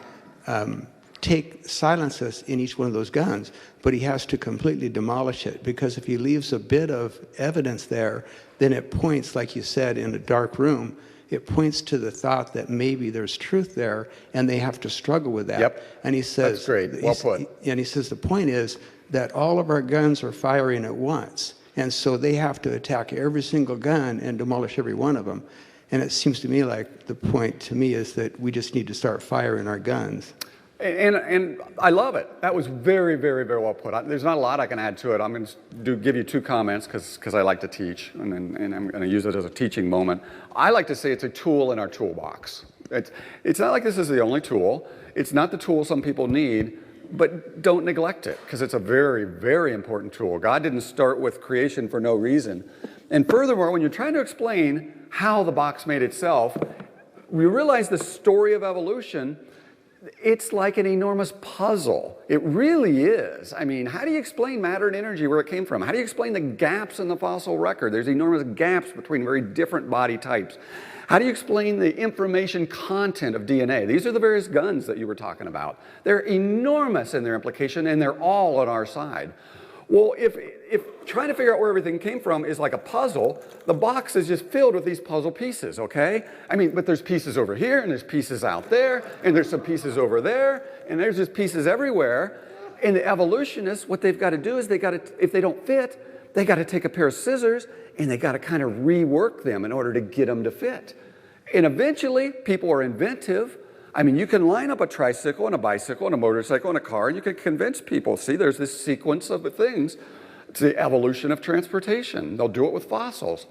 silence us in each one of those guns, but he has to completely demolish it, because if he leaves a bit of evidence there, then it points, like you said, in a dark room, it points to the thought that maybe there's truth there, and they have to struggle with that. Yep. And he says, that's great. Well put. And he says the point is that all of our guns are firing at once, and so they have to attack every single gun and demolish every one of them. And it seems to me like the point to me is that we just need to start firing our guns. And I love it. That was very, very, very well put. There's not a lot I can add to it. I'm going to give you 2 comments because I like to teach, and I'm going to use it as a teaching moment. I like to say it's a tool in our toolbox. It's not like this is the only tool. It's not the tool some people need, but don't neglect it, because it's a very, very important tool. God didn't start with creation for no reason. And furthermore, when you're trying to explain how the box made itself, we realize the story of evolution, it's like an enormous puzzle. It really is. I mean, how do you explain matter and energy, where it came from? How do you explain the gaps in the fossil record? There's enormous gaps between very different body types. How do you explain the information content of DNA? These are the various guns that you were talking about. They're enormous in their implication, and they're all on our side. Well, if trying to figure out where everything came from is like a puzzle, the box is just filled with these puzzle pieces, okay? I mean, but there's pieces over here, and there's pieces out there, and there's some pieces over there, and there's just pieces everywhere. And the evolutionists, what they've got to do is if they don't fit, they got to take a pair of scissors, and they got to kind of rework them in order to get them to fit. And eventually, people are inventive. I mean, you can line up a tricycle and a bicycle and a motorcycle and a car, and you can convince people, see, there's this sequence of things. It's the evolution of transportation. They'll do it with fossils.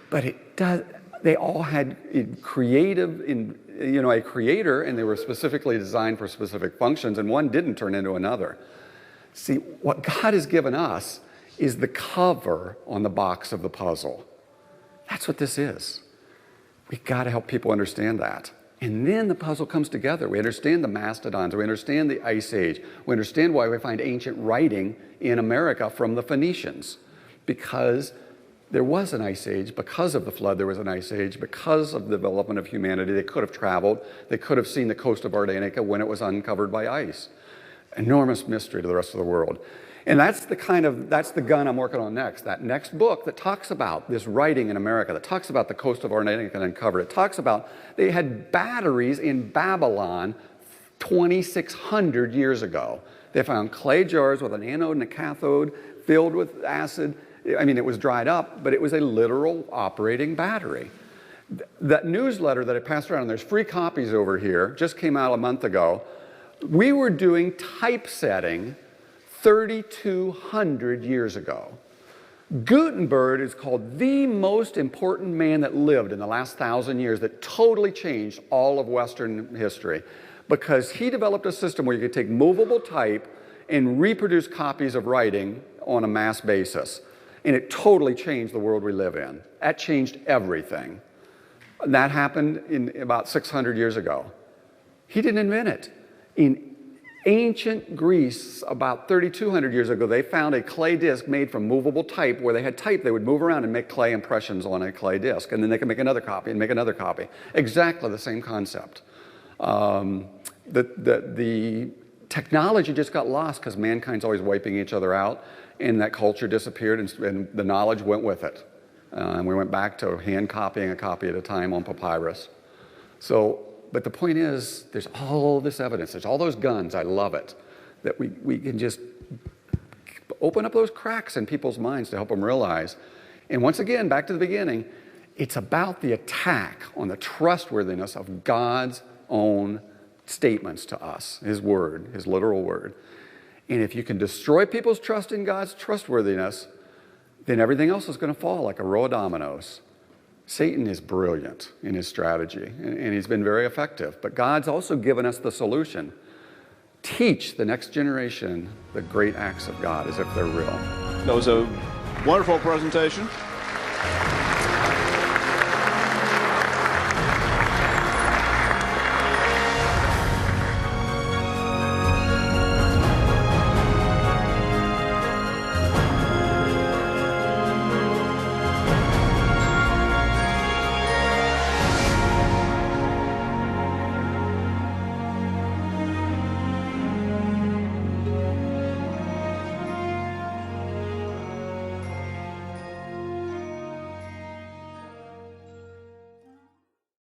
But they all had a creator, and they were specifically designed for specific functions, and one didn't turn into another. See, what God has given us is the cover on the box of the puzzle. That's what this is. We've got to help people understand that. And then the puzzle comes together. We understand the mastodons. We understand the Ice Age. We understand why we find ancient writing in America from the Phoenicians. Because there was an Ice Age. Because of the flood, there was an Ice Age. Because of the development of humanity, they could have traveled. They could have seen the coast of Antarctica when it was uncovered by ice. Enormous mystery to the rest of the world. And that's the gun I'm working on next. That next book that talks about this writing in America, that talks about the coast of Antarctica uncovered. It talks about they had batteries in Babylon 2,600 years ago. They found clay jars with an anode and a cathode filled with acid. I mean, it was dried up, but it was a literal operating battery. That newsletter that I passed around, and there's free copies over here, just came out a month ago. We were doing typesetting 3,200 years ago. Gutenberg is called the most important man that lived in the last 1,000 years that totally changed all of Western history, because he developed a system where you could take movable type and reproduce copies of writing on a mass basis. And it totally changed the world we live in. That changed everything. That happened in about 600 years ago. He didn't invent it. In ancient Greece, about 3,200 years ago, they found a clay disc made from movable type where they had type. They would move around and make clay impressions on a clay disc, and then they could make another copy and make another copy. Exactly the same concept. The technology just got lost because mankind's always wiping each other out, and that culture disappeared, and the knowledge went with it. And we went back to hand copying a copy at a time on papyrus. But the point is, there's all this evidence, there's all those guns, I love it, that we can just open up those cracks in people's minds to help them realize. And once again, back to the beginning, it's about the attack on the trustworthiness of God's own statements to us, His word, His literal word. And if you can destroy people's trust in God's trustworthiness, then everything else is going to fall like a row of dominoes. Satan is brilliant in his strategy, and he's been very effective. But God's also given us the solution. Teach the next generation the great acts of God as if they're real. That was a wonderful presentation.